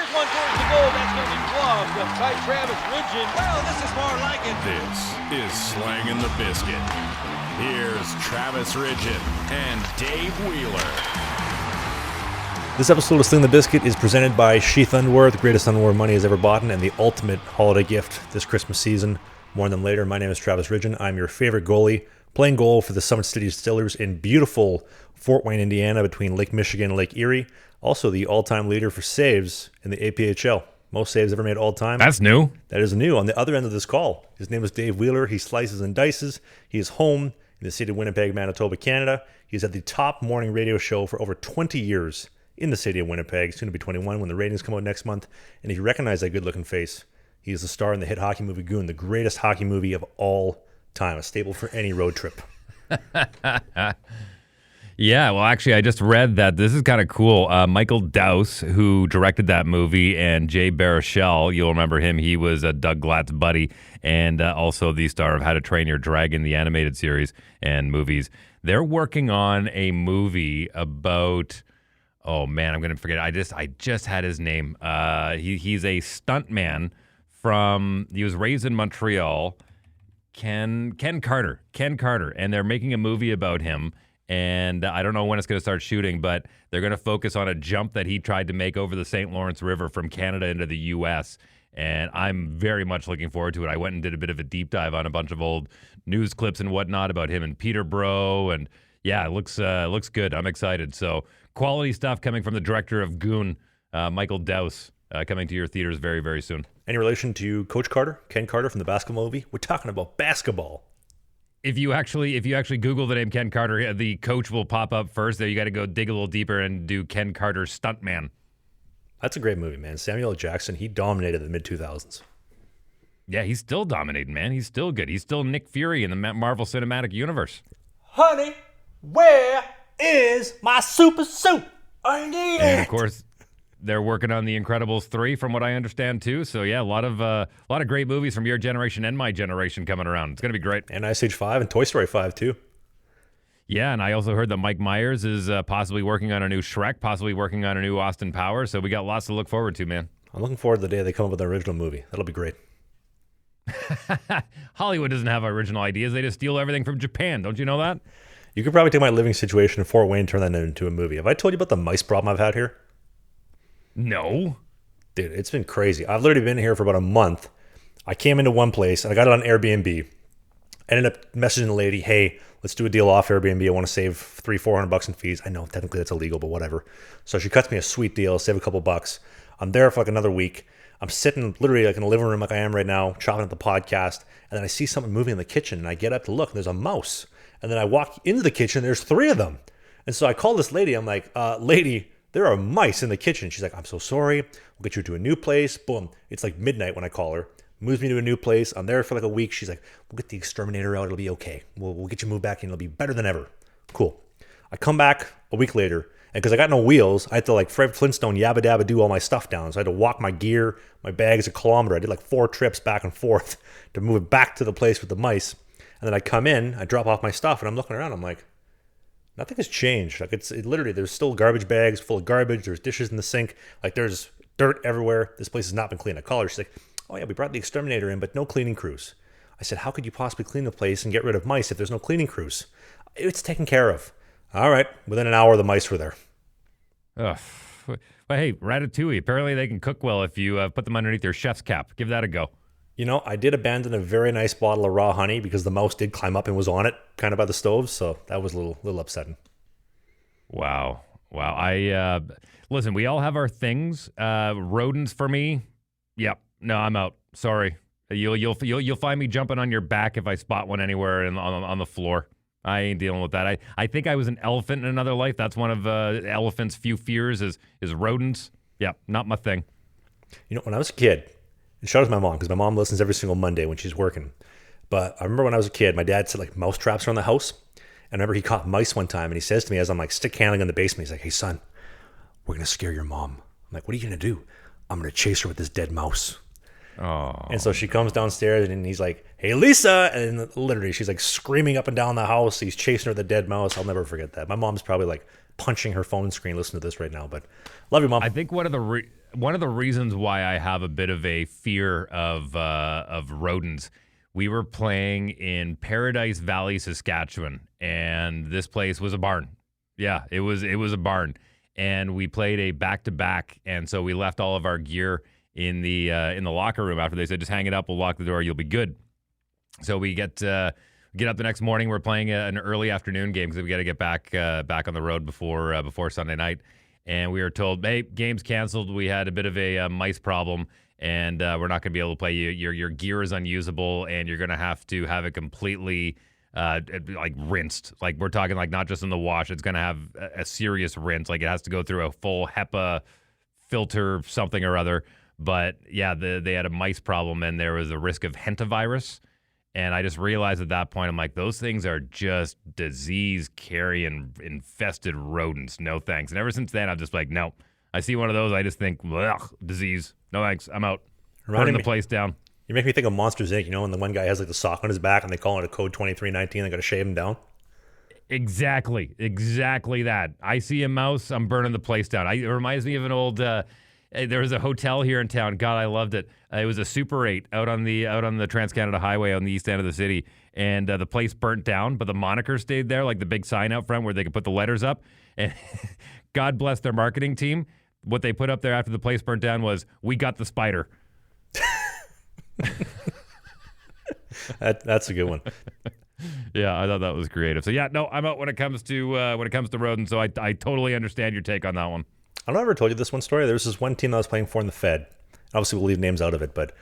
Here's one towards the goal. That's going to be gloved by Travis Ridgen. Well, this is more like it. This is Slangin The Bizkit. Here's Travis Ridgen and Dave Wheeler. This episode of Slangin The Bizkit is presented by Sheath Underwear, the greatest underwear money has ever bought, and the ultimate holiday gift this Christmas season. More on them later. My name is Travis Ridgen. I'm your favorite goalie, playing goal for the Summit City Distillers in beautiful Fort Wayne, Indiana, between Lake Michigan and Lake Erie. Also the all-time leader for saves in the APHL. Most saves ever made all time. That's new. That is new. On the other end of this call, his name is Dave Wheeler. He slices and dices. He is home in the city of Winnipeg, Manitoba, Canada. He's at the top morning radio show for over 20 years in the city of Winnipeg, soon to be 21 when the ratings come out next month. And if you recognize that good-looking face, he is the star in the hit hockey movie Goon, the greatest hockey movie of all time, a staple for any road trip. Yeah, well, actually, I just read that this is kind of cool. Michael Dowse, who directed that movie, and Jay Baruchel, you'll remember him. He was Doug Glatt's buddy, and also the star of How to Train Your Dragon, the animated series and movies. They're working on a movie about... Oh man, I'm gonna forget. I just had his name. He's a stuntman from. He was raised in Montreal. Ken Carter, and they're making a movie about him. And I don't know when it's going to start shooting, but they're going to focus on a jump that he tried to make over the St. Lawrence River from Canada into the U.S. And I'm very much looking forward to it. I went and did a bit of a deep dive on a bunch of old news clips and whatnot about him and Peterborough, and yeah, it looks good. I'm excited. So quality stuff coming from the director of Goon, Michael Dowse, coming to your theaters very, very soon. Any relation to Coach Carter, Ken Carter from the basketball movie? We're talking about basketball. If you actually Google the name Ken Carter, the coach will pop up first. There, you got to go dig a little deeper and do Ken Carter stuntman. That's a great movie, man. Samuel L. Jackson, he dominated the mid-2000s. Yeah, he's still dominating, man. He's still good. He's still Nick Fury in the Marvel Cinematic Universe. Honey, where is my super suit? I need it. And of course, they're working on The Incredibles 3, from what I understand too. So yeah, a lot of great movies from your generation and my generation coming around. It's gonna be great. And Ice Age 5 and Toy Story 5 too. Yeah, and I also heard that Mike Myers is possibly working on a new Shrek, possibly working on a new Austin Powers. So we got lots to look forward to, man. I'm looking forward to the day they come up with an original movie. That'll be great. Hollywood doesn't have original ideas. They just steal everything from Japan. Don't you know that? You could probably take my living situation in Fort Wayne and turn that into a movie. Have I told you about the mice problem I've had here? No. Dude, it's been crazy. I've literally been here for about a month. I came into one place, and I got it on Airbnb. I ended up messaging the lady, hey, let's do a deal off Airbnb. I want to save $300-400 in fees. I know, technically that's illegal, but whatever. So she cuts me a sweet deal, save a couple bucks. I'm there for like another week. I'm sitting literally like in the living room like I am right now, chopping up the podcast, and then I see something moving in the kitchen, and I get up to look, and there's a mouse. And then I walk into the kitchen, and there's 3 of them. And so I call this lady. I'm like, lady, there are mice in the kitchen. She's like, I'm so sorry. We'll get you to a new place. Boom. It's like midnight when I call her. Moves me to a new place. I'm there for like a week. She's like, we'll get the exterminator out. It'll be okay. We'll get you moved back in. It'll be better than ever. Cool. I come back a week later, and because I got no wheels, I had to like Fred Flintstone yabba dabba do all my stuff down. So I had to walk my gear, my bags a kilometer. I did like 4 trips back and forth to move it back to the place with the mice. And then I come in, I drop off my stuff, and I'm looking around. I'm like, nothing has changed. Like it literally, there's still garbage bags full of garbage. There's dishes in the sink. Like there's dirt everywhere. This place has not been cleaned. I call her. She's like, oh yeah, we brought the exterminator in, but no cleaning crews. I said, how could you possibly clean the place and get rid of mice if there's no cleaning crews? It's taken care of. All right. Within an hour, the mice were there. Ugh. Well, hey, Ratatouille. Apparently they can cook well if you put them underneath your chef's cap. Give that a go. You know, I did abandon a very nice bottle of raw honey because the mouse did climb up and was on it, kind of by the stove. So that was a little upsetting. Wow. Listen, we all have our things. Rodents for me. Yep. No, I'm out. Sorry. You'll find me jumping on your back if I spot one anywhere on the floor. I ain't dealing with that. I think I was an elephant in another life. That's one of elephant's few fears is rodents. Yep. Not my thing. You know, when I was a kid. And shout out to my mom, because my mom listens every single Monday when she's working. But I remember when I was a kid, my dad set like mouse traps around the house. And I remember he caught mice one time, and he says to me as I'm like stick handling in the basement, he's like, hey son, we're going to scare your mom. I'm like, what are you going to do? I'm going to chase her with this dead mouse. Oh. And so she comes downstairs, and he's like, hey Lisa. And literally she's like screaming up and down the house. He's chasing her with the dead mouse. I'll never forget that. My mom's probably like punching her phone screen listening to this right now. But love you, Mom. I think one of the one of the reasons why I have a bit of a fear of rodents. We were playing in Paradise Valley, Saskatchewan, and this place was a barn. Yeah, it was a barn, and we played a back-to-back, and so we left all of our gear in the locker room after. They said, just hang it up, we'll lock the door, you'll be good. So we get up the next morning. We're playing an early afternoon game because we got to get back on the road before Sunday night, and we were told, hey, game's canceled. We had a bit of a mice problem, and we're not going to be able to play. Your gear is unusable, and you're going to have it completely like rinsed. Like, we're talking like not just in the wash. It's going to have a serious rinse. Like, it has to go through a full HEPA filter, something or other. But yeah, they had a mice problem, and there was a risk of hentavirus. And I just realized at that point, I'm like, those things are just disease-carrying, infested rodents. No thanks. And ever since then, I'm just like, no. I see one of those, I just think, ugh, disease. No thanks. I'm out. Burning the place down. You make me think of Monsters, Inc., when the one guy has like the sock on his back and they call it a code 2319, they got to shave him down. Exactly that. I see a mouse, I'm burning the place down. It reminds me of an old... there was a hotel here in town. God, I loved it. It was a Super 8 out on the Trans-Canada Highway on the east end of the city, and the place burnt down, but the moniker stayed there, like the big sign out front where they could put the letters up. And God bless their marketing team. What they put up there after the place burnt down was, "We got the spider." That's a good one. Yeah, I thought that was creative. So yeah, no, I'm out when it comes to rodents. So I totally understand your take on that one. I don't know if I ever told you this one story. There was this one team that I was playing for in the Fed. Obviously, we'll leave names out of it, but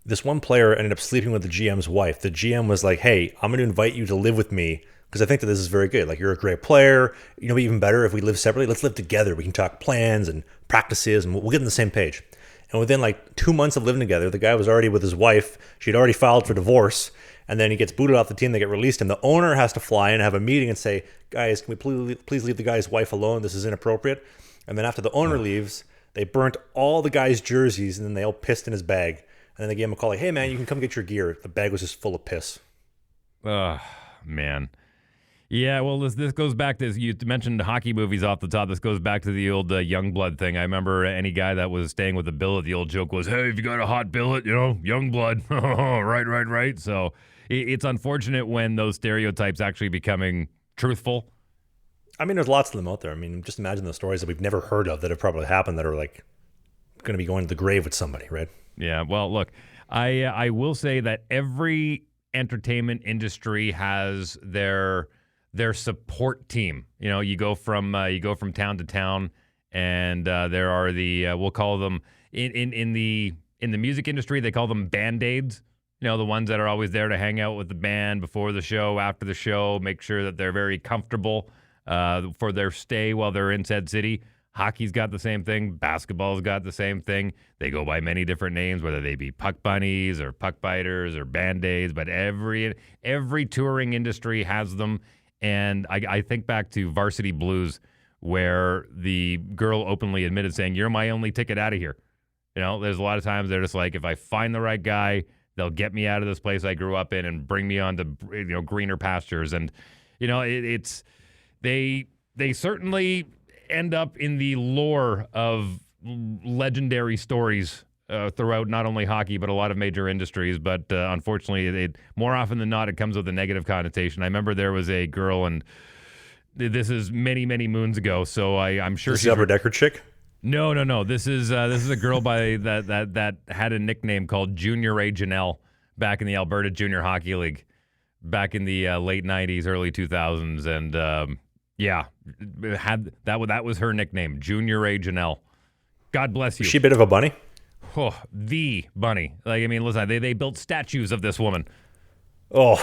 this one player ended up sleeping with the GM's wife. The GM was like, hey, I'm going to invite you to live with me because I think that this is very good. Like, you're a great player. But even better if we live separately. Let's live together. We can talk plans and practices, and we'll get on the same page. And within like 2 months of living together, the guy was already with his wife. She'd already filed for divorce. And then he gets booted off the team. They get released. And the owner has to fly in and have a meeting and say, guys, can we please leave the guy's wife alone? This is inappropriate. And then after the owner leaves, they burnt all the guy's jerseys, and then they all pissed in his bag. And then they gave him a call like, hey, man, you can come get your gear. The bag was just full of piss. Oh, man. Yeah, well, this goes back to, you mentioned hockey movies off the top. This goes back to the old Youngblood thing. I remember any guy that was staying with a billet, the old joke was, hey, if you got a hot billet, Youngblood. Right. So it's unfortunate when those stereotypes actually becoming truthful. I mean, there's lots of them out there. I mean, just imagine the stories that we've never heard of that have probably happened that are like going to be going to the grave with somebody, right? Yeah. Well, look, I will say that every entertainment industry has their support team. You go from town to town, and there are we'll call them in the music industry, they call them band-aids. The ones that are always there to hang out with the band before the show, after the show, make sure that they're very comfortable for their stay while they're in said city. Hockey's got the same thing. Basketball's got the same thing. They go by many different names, whether they be puck bunnies or puck biters or band-aids, but every touring industry has them. And I think back to Varsity Blues, where the girl openly admitted saying, you're my only ticket out of here. There's a lot of times they're just like, if I find the right guy, they'll get me out of this place I grew up in and bring me on to greener pastures. And it's they certainly end up in the lore of legendary stories throughout not only hockey but a lot of major industries. But unfortunately, more often than not, it comes with a negative connotation. I remember there was a girl, and this is many, many moons ago, so I'm sure she's Upper Decker chick. No. This is a girl by that had a nickname called Junior A. Janelle back in the Alberta Junior Hockey League back in the late 90s, early 2000s, and that was her nickname, Junior A. Janelle. God bless you. Is she a bit of a bunny? Oh, the bunny. Listen, they built statues of this woman. Oh,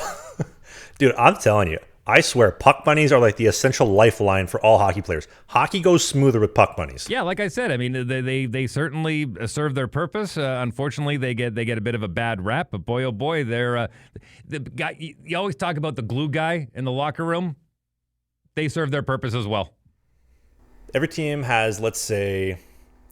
dude, I'm telling you. I swear, puck bunnies are like the essential lifeline for all hockey players. Hockey goes smoother with puck bunnies. Yeah, like I said, they certainly serve their purpose. Unfortunately, they get a bit of a bad rap. But boy, oh boy, they're the guy. You always talk about the glue guy in the locker room. They serve their purpose as well. Every team has, let's say,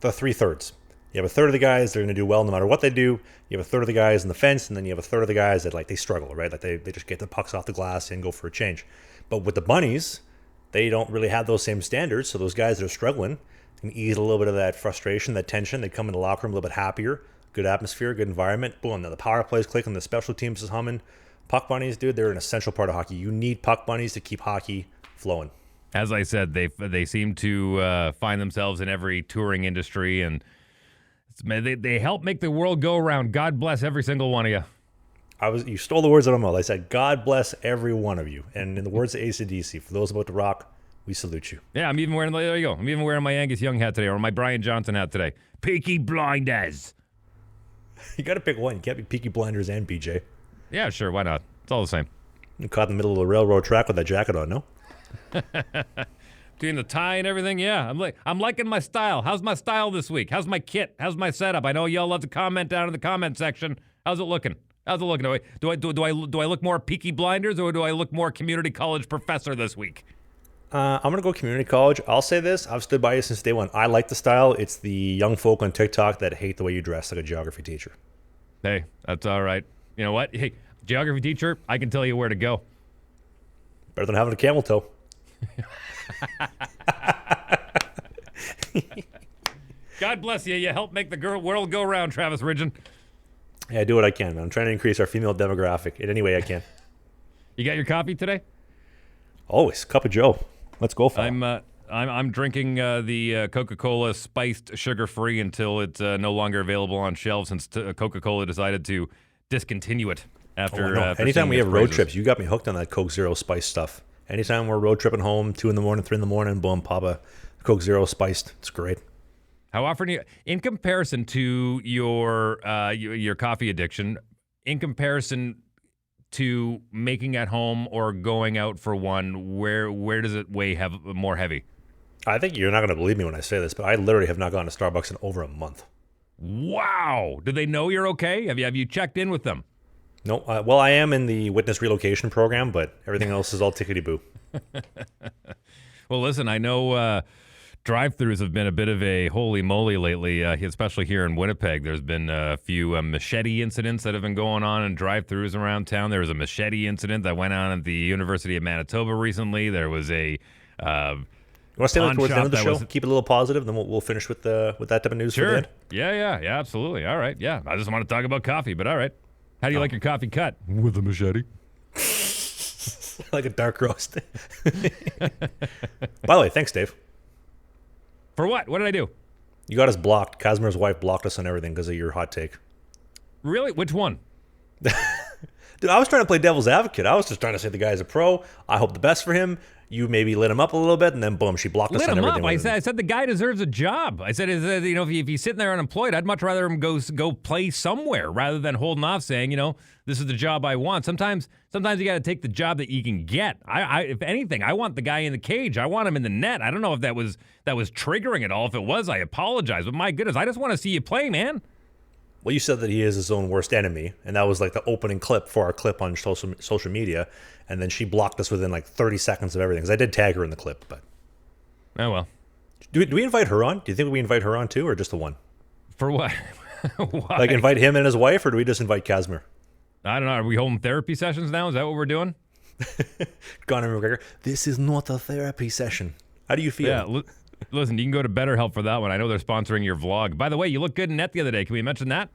the 3/3. You have a third of the guys, they're going to do well no matter what they do. You have a third of the guys in the fence, and then you have a third of the guys that they struggle, right? Like they just get the pucks off the glass and go for a change. But with the Bunnies, they don't really have those same standards. So those guys that are struggling can ease a little bit of that frustration, that tension. They come in the locker room a little bit happier. Good atmosphere, good environment. Boom, the power plays clicking, the special teams is humming. Puck bunnies, dude, they're an essential part of hockey. You need puck bunnies to keep hockey flowing. As I said, they seem to find themselves in every touring industry, and they help make the world go around. God bless every single one of you. You stole the words out of my mouth. I said, God bless every one of you. And in the words of AC/DC, for those about to rock, we salute you. Yeah, I'm even wearing, there you go. I'm even wearing my Angus Young hat today, or my Brian Johnson hat today. Peaky Blinders. You got to pick one. You can't be Peaky Blinders and BJ. Yeah, sure. Why not? It's all the same. You caught in the middle of the railroad track with that jacket on, no? Between the tie and everything, yeah. I'm liking my style. How's my style this week? How's my kit? How's my setup? I know y'all love to comment down in the comment section. How's it looking? How's it looking? Do I look more Peaky Blinders, or do I look more community college professor this week? I'm going to go community college. I'll say this. I've stood by you since day one. I like the style. It's the young folk on TikTok that hate the way you dress like a geography teacher. Hey, that's all right. You know what? Hey, geography teacher, I can tell you where to go. Better than having a camel toe. God bless you. You help make the world go round, Travis Ridgen. Yeah, I do what I can, man. I'm trying to increase our female demographic in any way I can. You got your coffee today? Always. Cup of Joe. Let's go for it. I'm drinking the Coca-Cola spiced sugar-free until it's no longer available on shelves, since Coca-Cola decided to discontinue it after. Anytime we have road trips, you got me hooked on that Coke Zero spice stuff. Anytime we're road tripping home, 2 a.m, 3 a.m, boom, pop a Coke Zero spiced. It's great. How often do you, in comparison to your coffee addiction, in comparison to making at home or going out for one, where does it weigh more heavy? I think you're not going to believe me when I say this, but I literally have not gone to Starbucks in over a month. Wow. Do they know you're okay? Have you checked in with them? No. Well, I am in the witness relocation program, but everything else is all tickety-boo. Well, listen, I know drive-thrus have been a bit of a holy moly lately, especially here in Winnipeg. There's been a few machete incidents that have been going on in drive-thrus around town. There was a machete incident that went on at the University of Manitoba recently. There was a you want to stay towards the end of the show? Keep it a little positive, then we'll finish with that type of news. Sure. For the end. Yeah, absolutely. All right. Yeah, I just want to talk about coffee, but all right. How do you like your coffee cut? With a machete. Like a dark roast. By the way, thanks, Dave. For what? What did I do? You got us blocked. Kasimir's wife blocked us on everything because of your hot take. Really? Which one? Dude, I was trying to play devil's advocate. I was just trying to say the guy's a pro. I hope the best for him. You maybe lit him up a little bit, and then boom, she blocked us on everything. I said the guy deserves a job. I said, if he's sitting there unemployed, I'd much rather him go play somewhere rather than holding off saying, this is the job I want. Sometimes you got to take the job that you can get. I if anything, I want the guy in the cage. I want him in the net. I don't know if that was triggering at all. If it was, I apologize. But my goodness, I just want to see you play, man. Well, you said that he is his own worst enemy, and that was like the opening clip for our clip on social media, and then she blocked us within like 30 seconds of everything, because I did tag her in the clip. But oh well. Do we invite her on? Do you think we invite her on too, or just the one? For what? Why? Like invite him and his wife, or do we just invite Kasimir? I don't know. Are we holding therapy sessions now? Is that what we're doing? Conor McGregor, this is not a therapy session. How do you feel? Yeah, listen, you can go to BetterHelp for that one. I know they're sponsoring your vlog. By the way, you look good in net the other day. Can we mention that?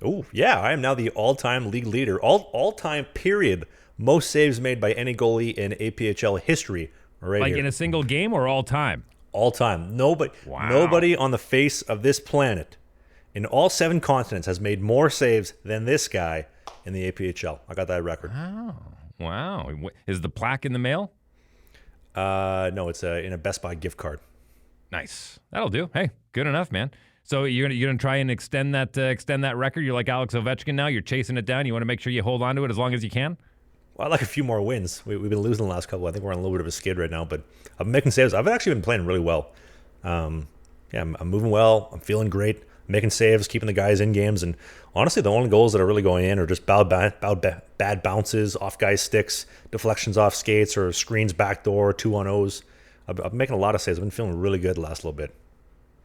Oh, yeah. I am now the all-time league leader. All-time, period. Most saves made by any goalie in APHL history. Right like here. In a single game or all time? All time. Nobody on the face of this planet in all 7 continents has made more saves than this guy in the APHL. I got that record. Wow. Is the plaque in the mail? No, it's in a Best Buy gift card. Nice. That'll do. Hey, good enough, man. So you're gonna try and extend that record? You're like Alex Ovechkin now. You're chasing it down. You want to make sure you hold on to it as long as you can. Well, I'd like a few more wins. We've been losing the last couple. I think we're on a little bit of a skid right now, but I've been making saves. I've actually been playing really well. I'm moving well. I'm feeling great. Making saves, keeping the guys in games, and honestly, the only goals that are really going in are just bad bounces off guys' sticks, deflections off skates, or screens backdoor, 2-on-0s. I've been making a lot of saves. I've been feeling really good the last little bit.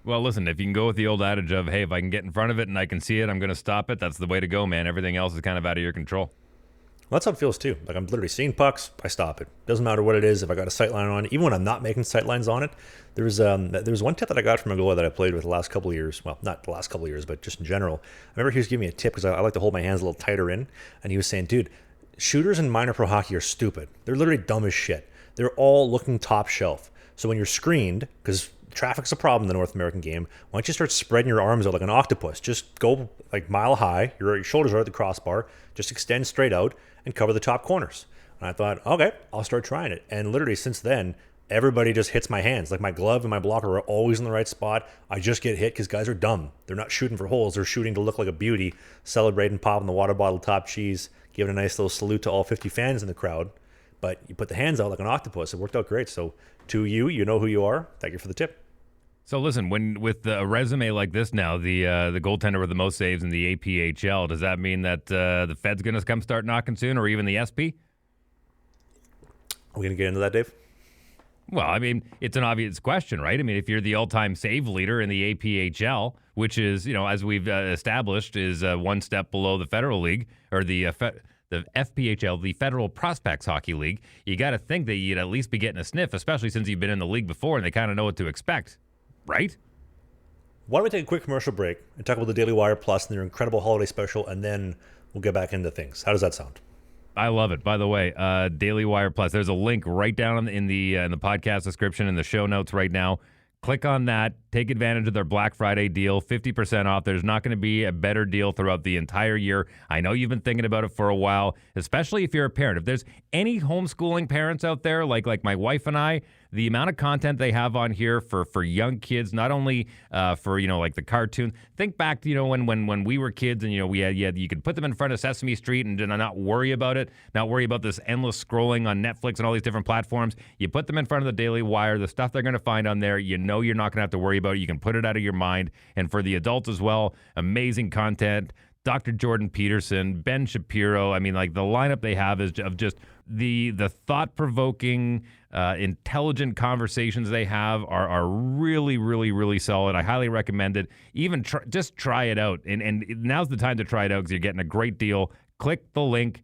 Well, listen, if you can go with the old adage of, hey, if I can get in front of it and I can see it, I'm going to stop it, that's the way to go, man. Everything else is kind of out of your control. Well, that's how it feels too. Like I'm literally seeing pucks, I stop it. Doesn't matter what it is. If I got a sight line on it, even when I'm not making sight lines on it, there was one tip that I got from a goalie that I played with the last couple of years. Well, not the last couple of years, but just in general. I remember he was giving me a tip because I like to hold my hands a little tighter in, and he was saying, dude, shooters in minor pro hockey are stupid. They're literally dumb as shit. They're all looking top shelf. So when you're screened, because traffic's a problem in the North American game, why don't you start spreading your arms out like an octopus? Just go like mile high. Your shoulders are at the crossbar. Just extend straight out and cover the top corners. And I thought, okay, I'll start trying it. And literally since then, everybody just hits my hands. Like my glove and my blocker are always in the right spot. I just get hit because guys are dumb. They're not shooting for holes. They're shooting to look like a beauty, celebrating, popping the water bottle, top cheese, giving a nice little salute to all 50 fans in the crowd. But you put the hands out like an octopus. It worked out great. So to you, you know who you are. Thank you for the tip. So listen, with a resume like this now, the goaltender with the most saves in the APHL, does that mean that the Fed's going to come start knocking soon, or even the SP? Are we going to get into that, Dave? Well, I mean, it's an obvious question, right? I mean, if you're the all-time save leader in the APHL, which is, as we've established, is one step below the Federal League, or the FPHL, the Federal Prospects Hockey League, you got to think that you'd at least be getting a sniff, especially since you've been in the league before and they kind of know what to expect. Right? Why don't we take a quick commercial break and talk about the Dailywire Plus and their incredible holiday special, and then we'll get back into things. How does that sound? I love it. By the way, Dailywire Plus. There's a link right down in the podcast description in the show notes right now. Click on that. Take advantage of their Black Friday deal, 50% off. There's not going to be a better deal throughout the entire year. I know you've been thinking about it for a while, especially if you're a parent. If there's any homeschooling parents out there, like my wife and I, the amount of content they have on here for young kids, not only for like the cartoon. Think back to when we were kids and we had you could put them in front of Sesame Street and not worry about it, not worry about this endless scrolling on Netflix and all these different platforms. You put them in front of the Daily Wire, the stuff they're going to find on there, you're not going to have to worry about it. You can put it out of your mind. And for the adults as well, amazing content. Dr. Jordan Peterson, Ben Shapiro. I mean, like the lineup they have is of just the thought-provoking, intelligent conversations they have are really, really, really solid. I highly recommend it. Even just try it out. And now's the time to try it out because you're getting a great deal. Click the link.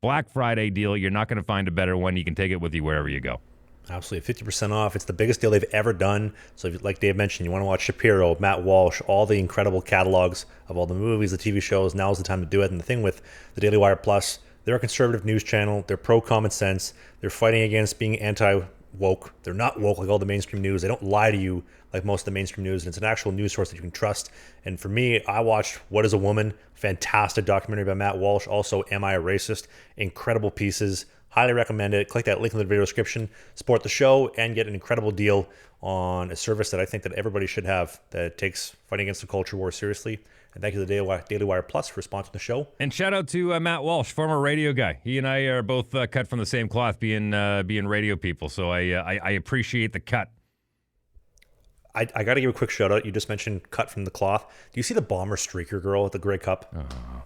Black Friday deal. You're not going to find a better one. You can take it with you wherever you go. Absolutely, 50% off. It's the biggest deal they've ever done. So if, like Dave mentioned, you want to watch Shapiro, Matt Walsh, all the incredible catalogs of all the movies, the TV shows, now's the time to do it. And the thing with the Daily Wire Plus, they're a conservative news channel. They're pro-common sense. They're fighting against being anti-woke. They're not woke like all the mainstream news. They don't lie to you like most of the mainstream news. And it's an actual news source that you can trust. And for me, I watched What is a Woman? Fantastic documentary by Matt Walsh. Also, Am I a Racist? Incredible pieces. Highly recommend it. Click that link in the video description, support the show, and get an incredible deal on a service that I think that everybody should have that takes fighting against the culture war seriously. And thank you to the Daily Wire Plus for sponsoring the show. And shout out to Matt Walsh, former radio guy. He and I are both cut from the same cloth, being radio people. So I appreciate the cut. I got to give a quick shout out. You just mentioned cut from the cloth. Do you see the Bomber streaker girl at the Grey Cup? Oh.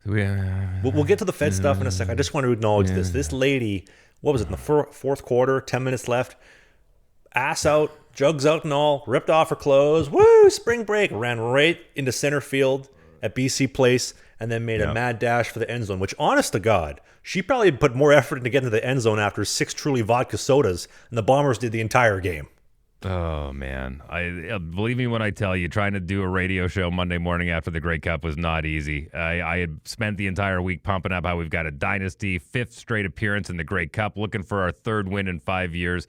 We'll get to the Fed stuff in a sec. I just want to acknowledge this. This lady, what was it, in the fourth quarter, 10 minutes left, ass out, jugs out and all, ripped off her clothes, woo, spring break, ran right into center field at BC Place, and then made a mad dash for the end zone, which, honest to God, she probably put more effort into getting to the end zone after 6 Truly vodka sodas, and the Bombers did the entire game. Oh, man. I believe me when I tell you, trying to do a radio show Monday morning after the Grey Cup was not easy. I had spent the entire week pumping up how we've got a dynasty, 5th straight appearance in the Grey Cup, looking for our 3rd win in 5 years.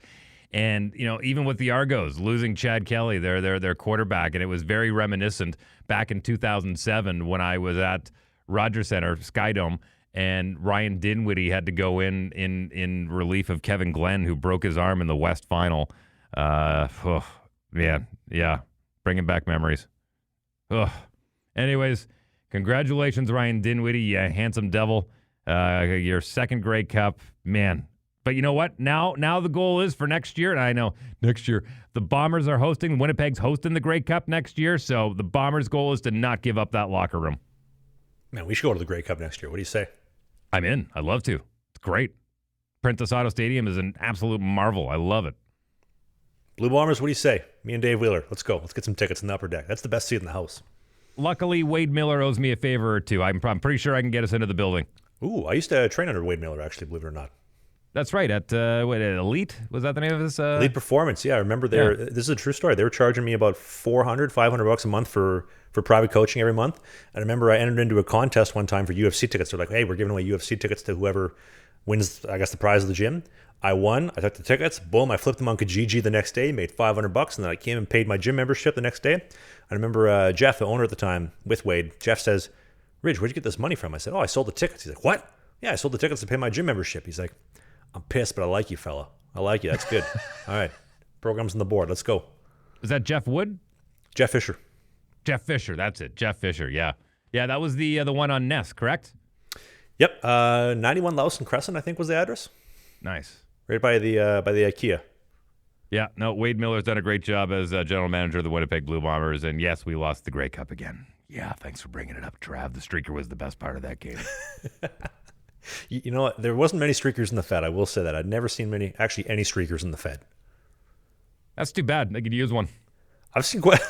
And, even with the Argos losing Chad Kelly, their quarterback, and it was very reminiscent back in 2007 when I was at Rogers Center, Skydome, and Ryan Dinwiddie had to go in relief of Kevin Glenn, who broke his arm in the West Final. Man, yeah, bringing back memories. Anyways, congratulations, Ryan Dinwiddie, you handsome devil. Your 2nd Grey Cup, man. But you know what? Now the goal is for next year, and I know next year the Bombers are hosting, Winnipeg's hosting the Grey Cup next year, so the Bombers' goal is to not give up that locker room. Man, we should go to the Grey Cup next year. What do you say? I'm in. I'd love to. It's great. Princess Auto Stadium is an absolute marvel. I love it. Blue Bombers, what do you say? Me and Dave Wheeler, let's go. Let's get some tickets in the upper deck. That's the best seat in the house. Luckily, Wade Miller owes me a favor or two. I'm pretty sure I can get us into the building. Ooh, I used to train under Wade Miller, actually, believe it or not. That's right. At Elite? Was that the name of this? Elite Performance, yeah. I remember this is a true story. They were charging me about $400 a month for private coaching every month. And I remember I entered into a contest one time for UFC tickets. They're like, hey, we're giving away UFC tickets to whoever wins, I guess, the prize of the gym. I won. I took the tickets. Boom. I flipped them on Kijiji the next day, made $500. And then I came and paid my gym membership the next day. I remember Jeff, the owner at the time with Wade, Jeff says, Ridge, where'd you get this money from? I said, I sold the tickets. He's like, what? Yeah, I sold the tickets to pay my gym membership. He's like, I'm pissed, but I like you, fella. I like you. That's good. All right. Program's on the board. Let's go. Is that Jeff Wood? Jeff Fisher. Jeff Fisher. That's it. Jeff Fisher. Yeah. Yeah, that was the one on Ness, correct? Yep. 91 Lawson Crescent, I think, was the address. Nice. Right by the IKEA. Yeah. No, Wade Miller's done a great job as general manager of the Winnipeg Blue Bombers. And yes, we lost the Grey Cup again. Yeah, thanks for bringing it up, Trav. The streaker was the best part of that game. You know what? There wasn't many streakers in the Fed. I will say that. I'd never seen any streakers in the Fed. That's too bad. They could use one. I've seen quite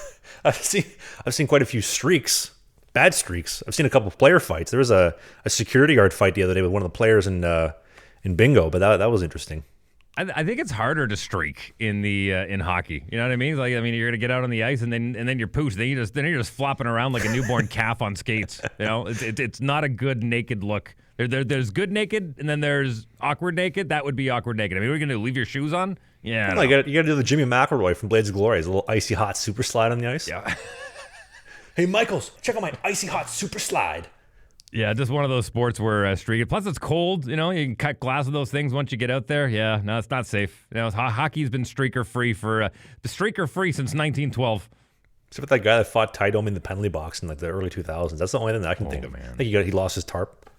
a few streaks, bad streaks. I've seen a couple of player fights. There was a security guard fight the other day with one of the players in bingo, but that was interesting. I think it's harder to streak in hockey. You know what I mean? You're gonna get out on the ice and then you're pooched. Then you're just flopping around like a newborn calf on skates. You know, it's not a good naked look. There's good naked and then there's awkward naked. That would be awkward naked. I mean, what are you gonna do? Leave your shoes on? Yeah. You gotta do the Jimmy McElroy from Blades of Glory. His little icy hot super slide on the ice. Yeah. Hey, Michaels, check out my icy hot super slide. Yeah, just one of those sports where streaking. Plus, it's cold. You know, you can cut glass of those things once you get out there. Yeah, no, it's not safe. You know, hockey's been streaker free since 1912. Except for that guy that fought Ty Domi in the penalty box in like the early 2000s. That's the only thing that I can think of. Man. I think he lost his tarp.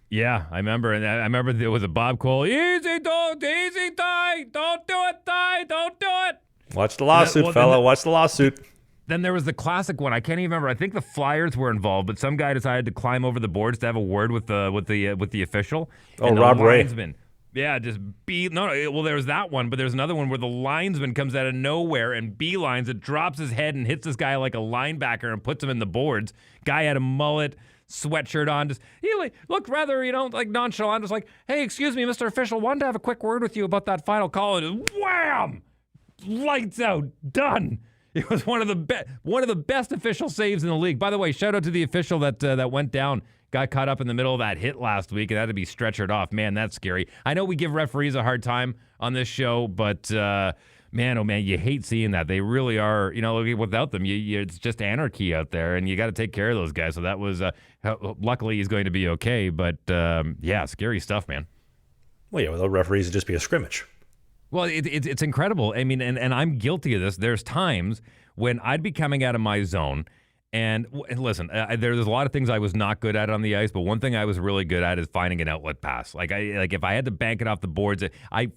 Yeah, I remember. And I remember there was a Bob Cole. Easy, Ty. Don't do it, Ty. Don't do it. Watch the lawsuit, fella. Watch the lawsuit. Then there was the classic one. I can't even remember. I think the Flyers were involved, but some guy decided to climb over the boards to have a word with the official. Oh, Rob Ray. Yeah, well, there was that one, but there's another one where the linesman comes out of nowhere and beelines it, drops his head and hits this guy like a linebacker and puts him in the boards. Guy had a mullet, sweatshirt on. He looked rather, like nonchalant. Just like, hey, excuse me, Mr. Official, wanted to have a quick word with you about that final call. And just wham! Lights out. Done. It was one of the best official saves in the league. By the way, shout out to the official that went down, got caught up in the middle of that hit last week and had to be stretchered off. Man, that's scary. I know we give referees a hard time on this show, but man, oh man, you hate seeing that. They really are. Without them, it's just anarchy out there, and you got to take care of those guys. So that was luckily he's going to be okay. But yeah, scary stuff, man. Well, yeah, without referees, it'd just be a scrimmage. Well, it's incredible. I mean, and I'm guilty of this. There's times when I'd be coming out of my zone, and listen, there's a lot of things I was not good at on the ice, but one thing I was really good at is finding an outlet pass. Like if I had to bank it off the boards,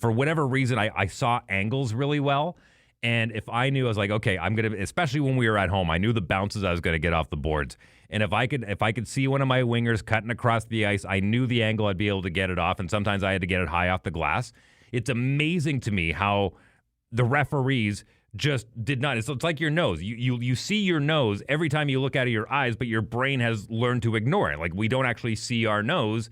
for whatever reason, I saw angles really well. And if I knew, I was like, okay, I'm going to, especially when we were at home, I knew the bounces I was going to get off the boards. And if I could see one of my wingers cutting across the ice, I knew the angle I'd be able to get it off. And sometimes I had to get it high off the glass. It's amazing to me how the referees just did not. It's like your nose. You see your nose every time you look out of your eyes, but your brain has learned to ignore it. Like we don't actually see our nose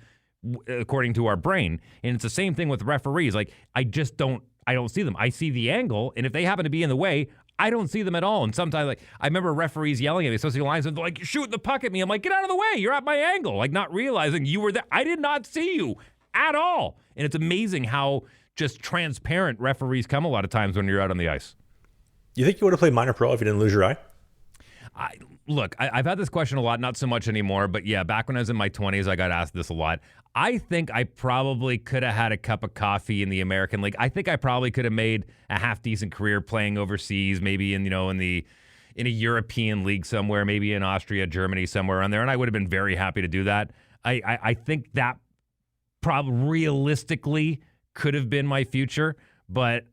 according to our brain. And it's the same thing with referees. Like I don't see them. I see the angle, and if they happen to be in the way, I don't see them at all. And sometimes, I remember referees yelling at me, especially linesmen, like, shoot the puck at me. I'm like, get out of the way. You're at my angle. Like not realizing you were there. I did not see you at all. And it's amazing how just transparent referees come a lot of times when you're out on the ice. You think you would have played minor pro if you didn't lose your eye? I've had this question a lot, not so much anymore, but yeah, back when I was in my 20s, I got asked this a lot. I think I probably could have had a cup of coffee in the American League. I think I probably could have made a half-decent career playing overseas, maybe in a European league somewhere, maybe in Austria, Germany, somewhere around there, and I would have been very happy to do that. I think that probably realistically could have been my future, but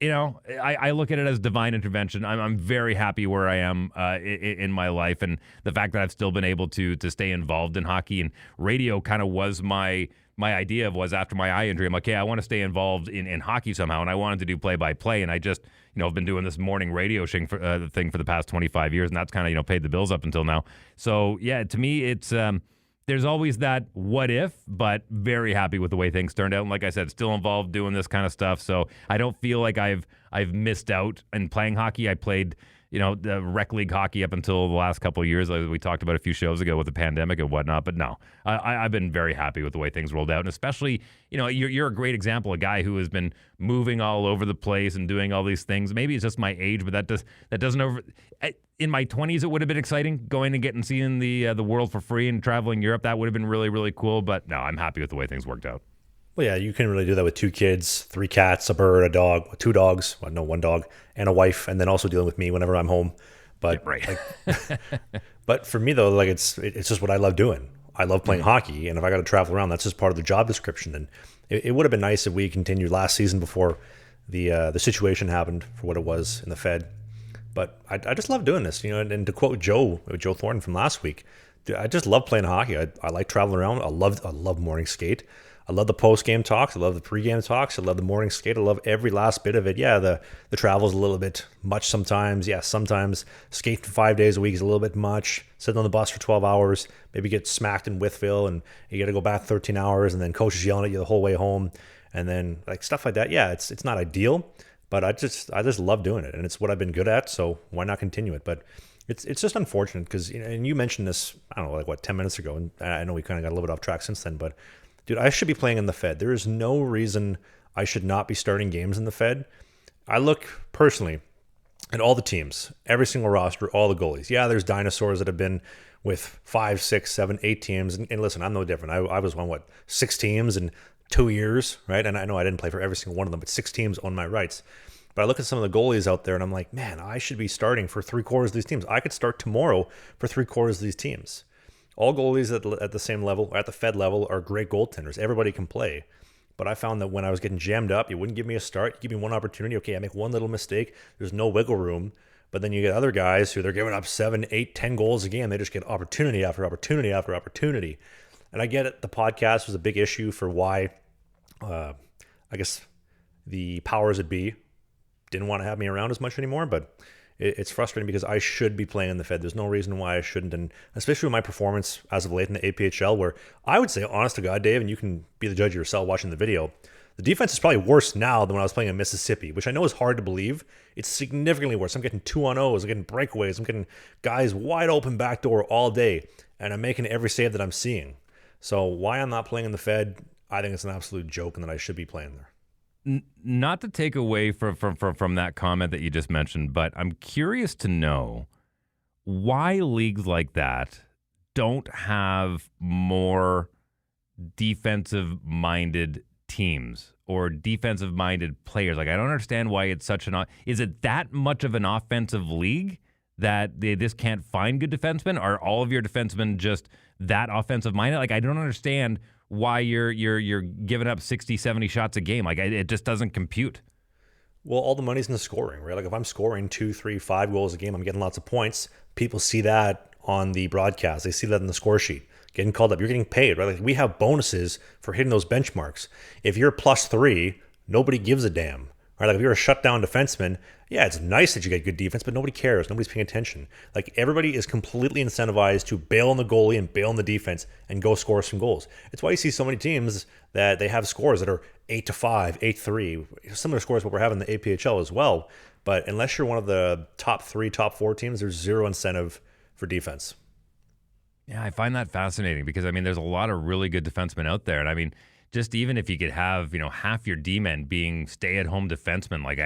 I look at it as divine intervention. I'm very happy where I am in my life, and the fact that I've still been able to stay involved in hockey. And radio kind of was my idea was after my eye injury. I'm like, hey, I want to stay involved in hockey somehow, and I wanted to do play-by-play. And I just I've been doing this morning radio thing for the past 25 years, and that's kind of paid the bills up until now. So yeah, to me, it's there's always that what if, but very happy with the way things turned out. And like I said, still involved doing this kind of stuff. So I don't feel like I've missed out in playing hockey. I played, the rec league hockey up until the last couple of years, like we talked about a few shows ago with the pandemic and whatnot. But no, I've been very happy with the way things rolled out. And especially, you're a great example, a guy who has been moving all over the place and doing all these things. Maybe it's just my age, but that doesn't in my 20s, it would have been exciting going and seeing the world for free and traveling Europe. That would have been really, really cool. But no, I'm happy with the way things worked out. Well, yeah, you can really do that with 2 kids, 3 cats, a bird, a dog, 2 dogs, well, no, 1 dog, and a wife, and then also dealing with me whenever I'm home. But yeah, right. but for me though, like it's just what I love doing. I love playing hockey, and if I got to travel around, that's just part of the job description. And it would have been nice if we continued last season before the situation happened for what it was in the Fed. But I just love doing this, and to quote Joe Thornton from last week, dude, I just love playing hockey. I like traveling around. I love morning skate. I love the post-game talks. I love the pre-game talks. I love the morning skate. I love every last bit of it. Yeah, the travel's a little bit much sometimes. Yeah, sometimes skating 5 days a week is a little bit much. Sitting on the bus for 12 hours, maybe get smacked in Wytheville, and you got to go back 13 hours, and then coach is yelling at you the whole way home, and then like stuff like that. Yeah, it's not ideal, but I just love doing it, and it's what I've been good at. So why not continue it? But it's just unfortunate because and you mentioned this, I don't know, like 10 minutes ago, and I know we kind of got a little bit off track since then, but. Dude, I should be playing in the Fed. There is no reason I should not be starting games in the Fed. I look personally at all the teams, every single roster, all the goalies. Yeah, there's dinosaurs that have been with 5, 6, 7, 8 teams. And listen, I'm no different. I was on, 6 teams in 2 years, right? And I know I didn't play for every single one of them, but 6 teams on my rights. But I look at some of the goalies out there, and I'm like, man, I should be starting for 3/4 of these teams. I could start tomorrow for 3/4 of these teams. All goalies at the same level, at the Fed level, are great goaltenders. Everybody can play. But I found that when I was getting jammed up, you wouldn't give me a start. You give me one opportunity. Okay, I make one little mistake. There's no wiggle room. But then you get other guys who they're giving up 7, 8, 10 goals a game. They just get opportunity after opportunity after opportunity. And I get it. The podcast was a big issue for why, I guess, the powers that be didn't want to have me around as much anymore. But it's frustrating because I should be playing in the Fed. There's no reason why I shouldn't. And especially with my performance as of late in the APHL, where I would say, honest to God, Dave, and you can be the judge yourself watching the video, the defense is probably worse now than when I was playing in Mississippi, which I know is hard to believe. It's significantly worse. I'm getting 2-on-0s, I'm getting breakaways, I'm getting guys wide open backdoor all day, and I'm making every save that I'm seeing. So why I'm not playing in the Fed, I think it's an absolute joke and that I should be playing there. Not to take away from that comment that you just mentioned, but I'm curious to know why leagues like that don't have more defensive-minded teams or defensive-minded players. Like, I don't understand why it's such an... Is it that much of an offensive league that they just can't find good defensemen? Are all of your defensemen just that offensive-minded? Like, I don't understand why you're giving up 60, 70 shots a game. Like, it just doesn't compute. Well, all the money's in the scoring, right? Like, if I'm scoring 2, 3, 5 goals a game, I'm getting lots of points. People see that on the broadcast. They see that in the score sheet. Getting called up. You're getting paid, right? Like, we have bonuses for hitting those benchmarks. If you're +3, nobody gives a damn. Right? Like, if you're a shutdown defenseman, yeah, it's nice that you get good defense, but nobody cares. Nobody's paying attention. Like, everybody is completely incentivized to bail on the goalie and bail on the defense and go score some goals. It's why you see so many teams that they have scores that are 8-5, 8-3, similar scores to what we're having in the APHL as well. But unless you're one of the top 3, top 4 teams, there's zero incentive for defense. Yeah, I find that fascinating because, I mean, there's a lot of really good defensemen out there. And, I mean, just even if you could have, half your D-men being stay-at-home defensemen, like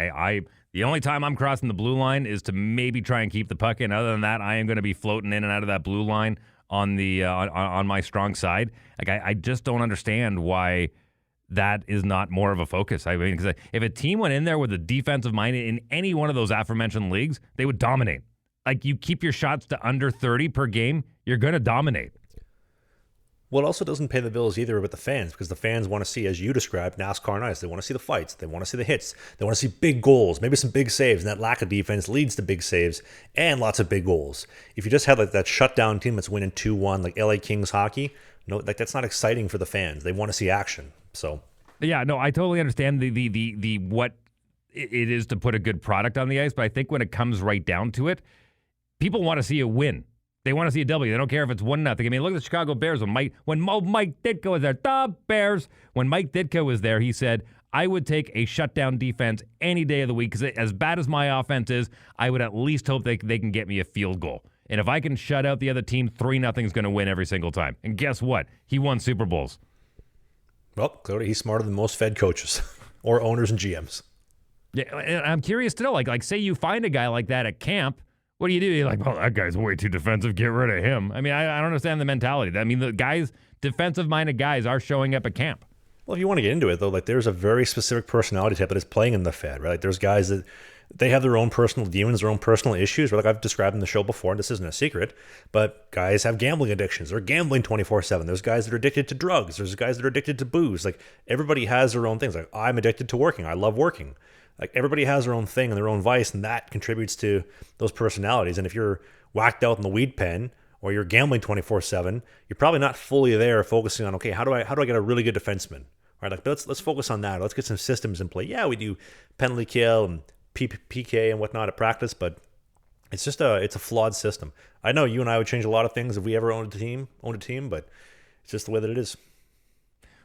the only time I'm crossing the blue line is to maybe try and keep the puck in. Other than that, I am going to be floating in and out of that blue line on the on my strong side. Like, I just don't understand why that is not more of a focus. I mean, because if a team went in there with a defensive mind in any one of those aforementioned leagues, they would dominate. Like, you keep your shots to under 30 per game, you're going to dominate. Well, it also doesn't pay the bills either with the fans, because the fans want to see, as you described, NASCAR and ice. They want to see the fights. They want to see the hits. They want to see big goals, maybe some big saves. And that lack of defense leads to big saves and lots of big goals. If you just had like that shutdown team that's winning 2-1, like LA Kings hockey, like that's not exciting for the fans. They want to see action. So, yeah, no, I totally understand the what it is to put a good product on the ice, but I think when it comes right down to it, people want to see a win. They want to see a W. They don't care if it's 1-0. I mean, look at the Chicago Bears. When Mike Ditka was there, the Bears. When Mike Ditka was there, he said, I would take a shutdown defense any day of the week because as bad as my offense is, I would at least hope they can get me a field goal. And if I can shut out the other team, 3-0 is going to win every single time. And guess what? He won Super Bowls. Well, clearly he's smarter than most Fed coaches or owners and GMs. Yeah, and I'm curious to know, like say you find a guy like that at camp, what do? You're like, well, that guy's way too defensive. Get rid of him. I mean, I don't understand the mentality. I mean, the guys, defensive-minded guys are showing up at camp. Well, if you want to get into it, though, like there's a very specific personality type that is playing in the Fed, right? Like there's guys that they have their own personal demons, their own personal issues, right? Like I've described in the show before, and this isn't a secret, but guys have gambling addictions. They're gambling 24/7. There's guys that are addicted to drugs. There's guys that are addicted to booze. Like everybody has their own things. Like I'm addicted to working. I love working. Like everybody has their own thing and their own vice, and that contributes to those personalities. And if you're whacked out in the weed pen or you're gambling 24/7, you're probably not fully there focusing on, okay, how do I get a really good defenseman? Right? Like let's focus on that. Let's get some systems in play. Yeah, we do penalty kill and PK and whatnot at practice, but it's just it's a flawed system. I know you and I would change a lot of things if we ever owned a team, but it's just the way that it is.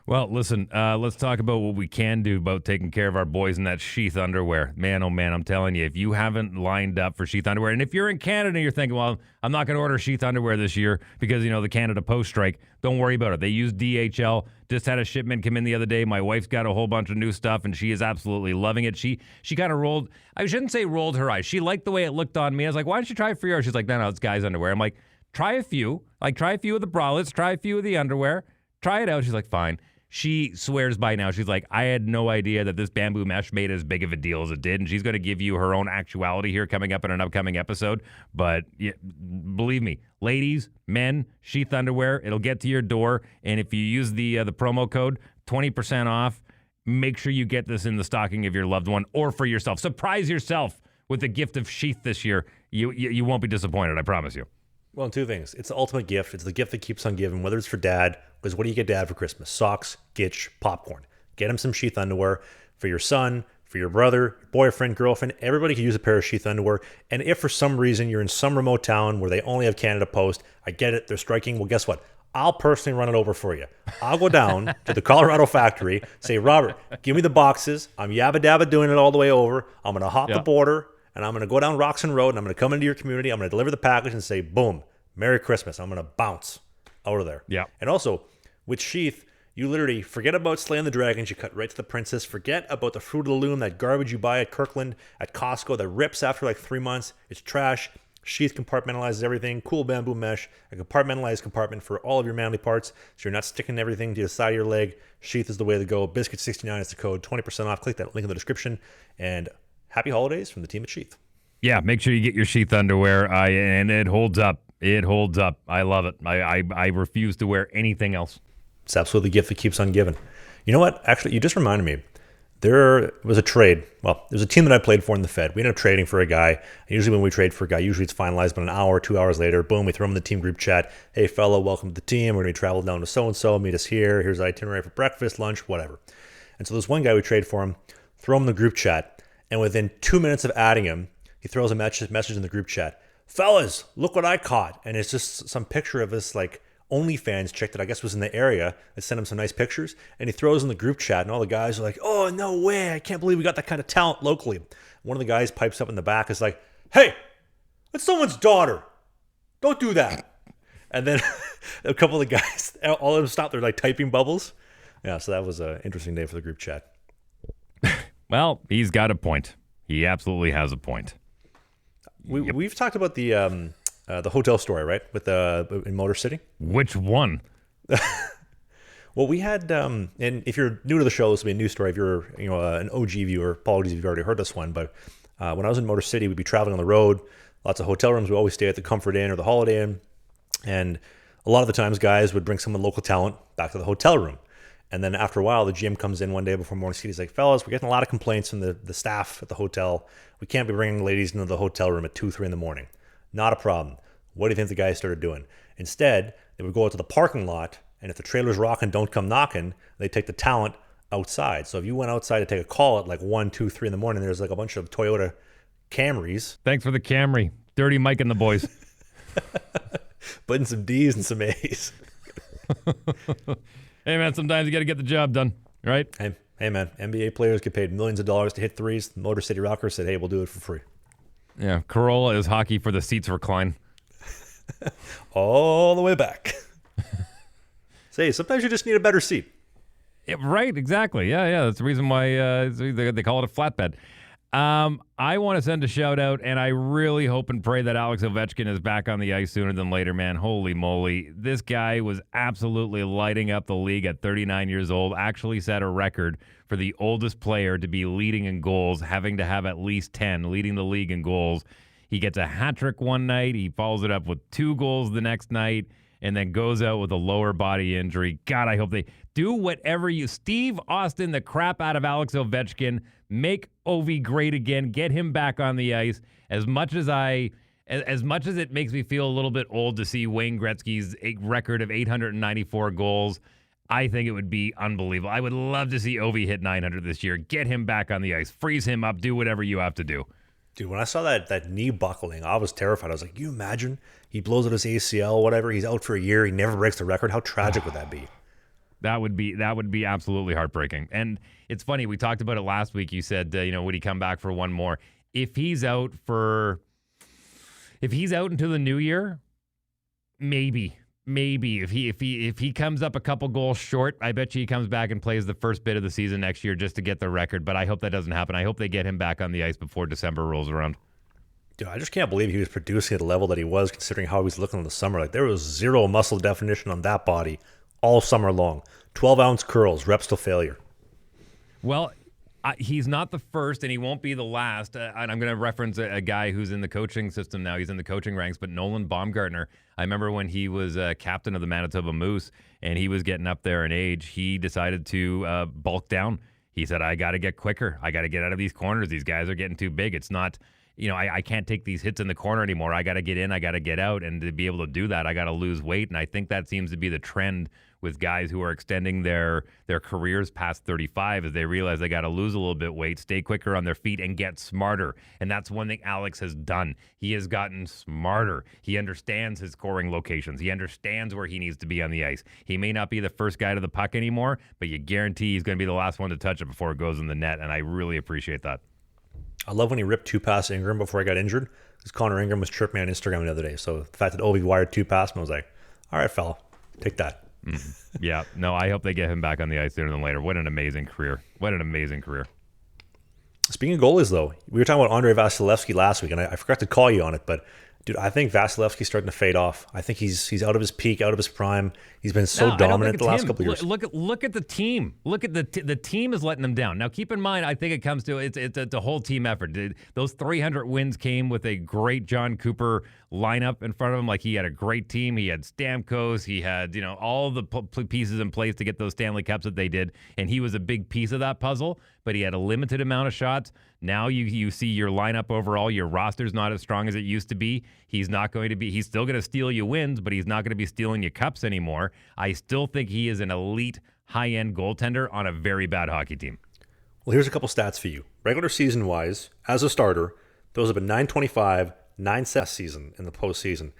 Well, listen, let's talk about what we can do about taking care of our boys in that Sheath Underwear. Man, oh man, I'm telling you, if you haven't lined up for Sheath Underwear, and if you're in Canada and you're thinking, well, I'm not going to order Sheath Underwear this year because, the Canada Post strike, don't worry about it. They use DHL. Just had a shipment come in the other day. My wife's got a whole bunch of new stuff, and she is absolutely loving it. She kind of I shouldn't say rolled her eyes. She liked the way it looked on me. I was like, why don't you try it for yours? She's like, no, it's guys' underwear. I'm like, try a few. Like, try a few of the bralettes. Try a few of the underwear. Try it out. She's like, fine. She swears by now. She's like, I had no idea that this bamboo mesh made as big of a deal as it did. And she's going to give you her own actuality here coming up in an upcoming episode. But yeah, believe me, ladies, men, Sheath Underwear, it'll get to your door. And if you use the promo code, 20% off, make sure you get this in the stocking of your loved one or for yourself. Surprise yourself with the gift of Sheath this year. You won't be disappointed, I promise you. Well, two things. It's the ultimate gift. It's the gift that keeps on giving, whether it's for dad, because what do you get dad for Christmas? Socks, gitch, popcorn. Get him some Sheath Underwear for your son, for your brother, boyfriend, girlfriend. Everybody can use a pair of Sheath Underwear. And if for some reason you're in some remote town where they only have Canada Post, I get it, they're striking. Well, guess what? I'll personally run it over for you. I'll go down to the Colorado factory, say, Robert, give me the boxes. I'm yabba dabba doing it all the way over. I'm going to hop the border. And I'm going to go down Roxon Road, and I'm going to come into your community. I'm going to deliver the package and say, boom, Merry Christmas. I'm going to bounce out of there. Yeah. And also, with Sheath, you literally forget about slaying the dragons. You cut right to the princess. Forget about the Fruit of the Loom, that garbage you buy at Kirkland, at Costco, that rips after like 3 months. It's trash. Sheath compartmentalizes everything. Cool bamboo mesh. A compartmentalized compartment for all of your manly parts, so you're not sticking everything to the side of your leg. Sheath is the way to go. Bizkit69 is the code. 20% off. Click that link in the description. And happy holidays from the team at Sheath. Yeah, make sure you get your Sheath Underwear, and it holds up. It holds up. I love it. I refuse to wear anything else. It's absolutely the gift that keeps on giving. You know what? Actually, you just reminded me. There was a trade. Well, there's a team that I played for in the Fed. We ended up trading for a guy. And usually when we trade for a guy, usually it's finalized, but an hour, 2 hours later, boom, we throw him in the team group chat. Hey, fella, welcome to the team. We're going to travel down to so-and-so. Meet us here. Here's the itinerary for breakfast, lunch, whatever. And so this one guy we trade for him, throw him in the group chat, and within 2 minutes of adding him, he throws a message in the group chat. Fellas, look what I caught. And it's just some picture of this like OnlyFans chick that I guess was in the area that sent him some nice pictures. And he throws in the group chat, and all the guys are like, oh, no way. I can't believe we got that kind of talent locally. One of the guys pipes up in the back is like, hey, that's someone's daughter. Don't do that. And then a couple of guys, all of them stopped. They're like typing bubbles. Yeah, so that was an interesting day for the group chat. Well, he's got a point. He absolutely has a point. We've talked about the hotel story, right? With in Motor City. Which one? Well, we had, and if you're new to the show, this will be a new story. If you're an OG viewer, apologies if you've already heard this one. But when I was in Motor City, we'd be traveling on the road. Lots of hotel rooms. We always stay at the Comfort Inn or the Holiday Inn, and a lot of the times, guys would bring some local talent back to the hotel room. And then after a while, the GM comes in one day before Morning City. He's like, fellas, we're getting a lot of complaints from the staff at the hotel. We can't be bringing ladies into the hotel room at 2, 3 in the morning. Not a problem. What do you think the guys started doing? Instead, they would go out to the parking lot, and if the trailer's rocking, don't come knocking, they take the talent outside. So if you went outside to take a call at like 1, 2, 3 in the morning, there's like a bunch of Toyota Camrys. Thanks for the Camry. Dirty Mike and the boys. Putting some D's and some A's. Hey, man, sometimes you got to get the job done, right? Hey, man, NBA players get paid millions of dollars to hit threes. Motor City Rockers said, hey, we'll do it for free. Yeah, Corolla is hockey for the seats recline. All the way back. Say, sometimes you just need a better seat. Yeah, right, exactly. Yeah, that's the reason why they call it a flatbed. I want to send a shout out, and I really hope and pray that Alex Ovechkin is back on the ice sooner than later, man. Holy moly. This guy was absolutely lighting up the league at 39 years old, actually set a record for the oldest player to be leading in goals, having to have at least 10, leading the league in goals. He gets a hat trick one night. He follows it up with 2 goals the next night, and then goes out with a lower body injury. God, I hope they do whatever Steve Austin the crap out of Alex Ovechkin. Make Ovi great again. Get him back on the ice. As much as it makes me feel a little bit old to see Wayne Gretzky's record of 894 goals, I think it would be unbelievable. I would love to see Ovi hit 900 this year. Get him back on the ice. Freeze him up. Do whatever you have to do. Dude, when I saw that knee buckling, I was terrified. I was like, you imagine? He blows out his ACL, whatever. He's out for a year. He never breaks the record. How tragic would that be? That would be absolutely heartbreaking. And it's funny, we talked about it last week. You said, would he come back for one more? If he's out into the new year, maybe. If he comes up a couple goals short, I bet you he comes back and plays the first bit of the season next year just to get the record. But I hope that doesn't happen. I hope they get him back on the ice before December rolls around. Dude, I just can't believe he was producing at the level that he was, considering how he was looking in the summer. Like, there was zero muscle definition on that body all summer long. 12-ounce curls, reps to failure. Well, he's not the first, and he won't be the last. And I'm going to reference a guy who's in the coaching system now. He's in the coaching ranks, but Nolan Baumgartner. I remember when he was captain of the Manitoba Moose, and he was getting up there in age, he decided to bulk down. He said, I got to get quicker. I got to get out of these corners. These guys are getting too big. It's not, I can't take these hits in the corner anymore. I got to get in. I got to get out. And to be able to do that, I got to lose weight. And I think that seems to be the trend with guys who are extending their careers past 35 as they realize they got to lose a little bit weight, stay quicker on their feet, and get smarter. And that's one thing Alex has done. He has gotten smarter. He understands his scoring locations. He understands where he needs to be on the ice. He may not be the first guy to the puck anymore, but you guarantee he's going to be the last one to touch it before it goes in the net, and I really appreciate that. I love when he ripped 2 past Ingram before he got injured, because Connor Ingram was chirping me on Instagram the other day. So the fact that Ovi wired 2 past him, I was like, all right, fella, take that. Yeah, no, I hope they get him back on the ice sooner than later. What an amazing career. Speaking of goalies, though, we were talking about Andrei Vasilevskiy last week, and I forgot to call you on it, but dude, I think Vasilevskiy's starting to fade off. I think he's out of his peak, out of his prime. He's been so dominant the last couple of years. Look at the team. Look at the team is letting him down. Now, keep in mind, I think it comes to it's a whole team effort. Those 300 wins came with a great John Cooper lineup in front of him. Like, he had a great team. He had Stamkos. He had all the pieces in place to get those Stanley Cups that they did, and he was a big piece of that puzzle. But he had a limited amount of shots. Now you see your lineup overall, your roster's not as strong as it used to be. He's still going to steal you wins, but he's not going to be stealing you cups anymore. I still think he is an elite, high-end goaltender on a very bad hockey team. Well, here's a couple stats for you. Regular season-wise, as a starter, those have been .925, 9-7 season in the postseason.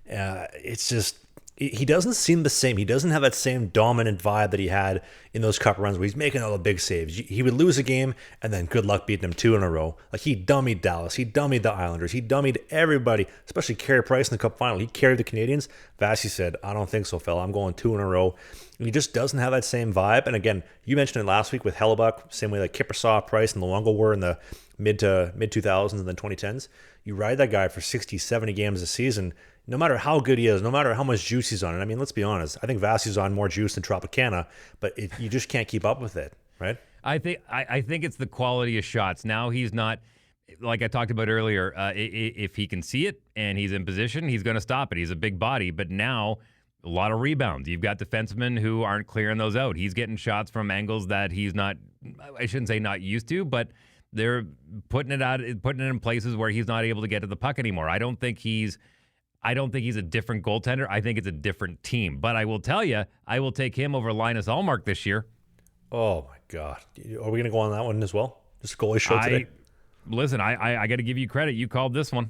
It's just, he doesn't seem the same. He doesn't have that same dominant vibe that he had in those cup runs where he's making all the big saves. He would lose a game, and then good luck beating them 2 in a row. Like, he dummied Dallas. He dummied the Islanders. He dummied everybody, especially Carey Price in the cup final. He carried the Canadians. Vasi said, I don't think so, fella. I'm going 2 in a row. And he just doesn't have that same vibe. And again, you mentioned it last week with Hellebuck, same way that Kiprusoff, Price, and Luongo were in the mid-2000s and then 2010s. You ride that guy for 60, 70 games a season, no matter how good he is, no matter how much juice he's on. And I mean, let's be honest. I think Vasi's on more juice than Tropicana, but you just can't keep up with it, right? I think it's the quality of shots. Now he's not, like I talked about earlier, if he can see it and he's in position, he's going to stop it. He's a big body, but now a lot of rebounds. You've got defensemen who aren't clearing those out. He's getting shots from angles that he's not, I shouldn't say not used to, but they're putting it in places where he's not able to get to the puck anymore. I don't think he's a different goaltender. I think it's a different team. But I will tell you, I will take him over Linus Ullmark this year. Oh, my God. Are we going to go on that one as well? Just goalie show today? Listen, I got to give you credit. You called this one.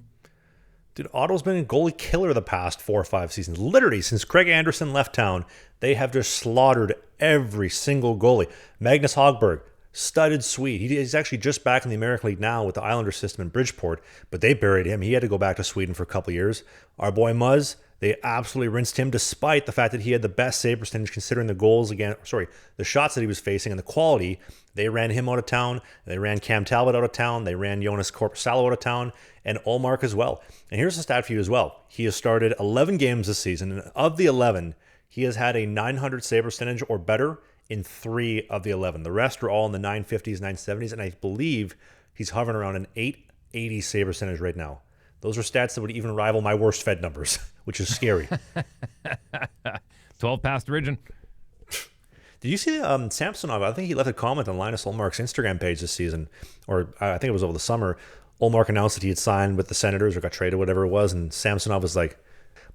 Dude, Otto's been a goalie killer the past 4 or 5 seasons. Literally, since Craig Anderson left town, they have just slaughtered every single goalie. Magnus Hogberg, studded Swede. He's actually just back in the American League now with the Islander system in Bridgeport, but they buried him. He had to go back to Sweden for a couple of years. Our boy Muzz, they absolutely rinsed him despite the fact that he had the best save percentage considering the shots that he was facing and the quality. They ran him out of town. They ran Cam Talbot out of town. They ran Jonas Korpisalo out of town and Ullmark as well. And here's a stat for you as well. He has started 11 games this season, and of the 11, he has had a 900 save percentage or better in 3 of the 11. The rest are all in the 950s, 970s, and I believe he's hovering around an 880 save percentage right now. Those are stats that would even rival my worst Fed numbers, which is scary. 12 past region. Did you see Samsonov? I think he left a comment on Linus Ullmark's Instagram page this season, or I think it was over the summer. Ullmark announced that he had signed with the Senators or got traded, whatever it was, and Samsonov was like,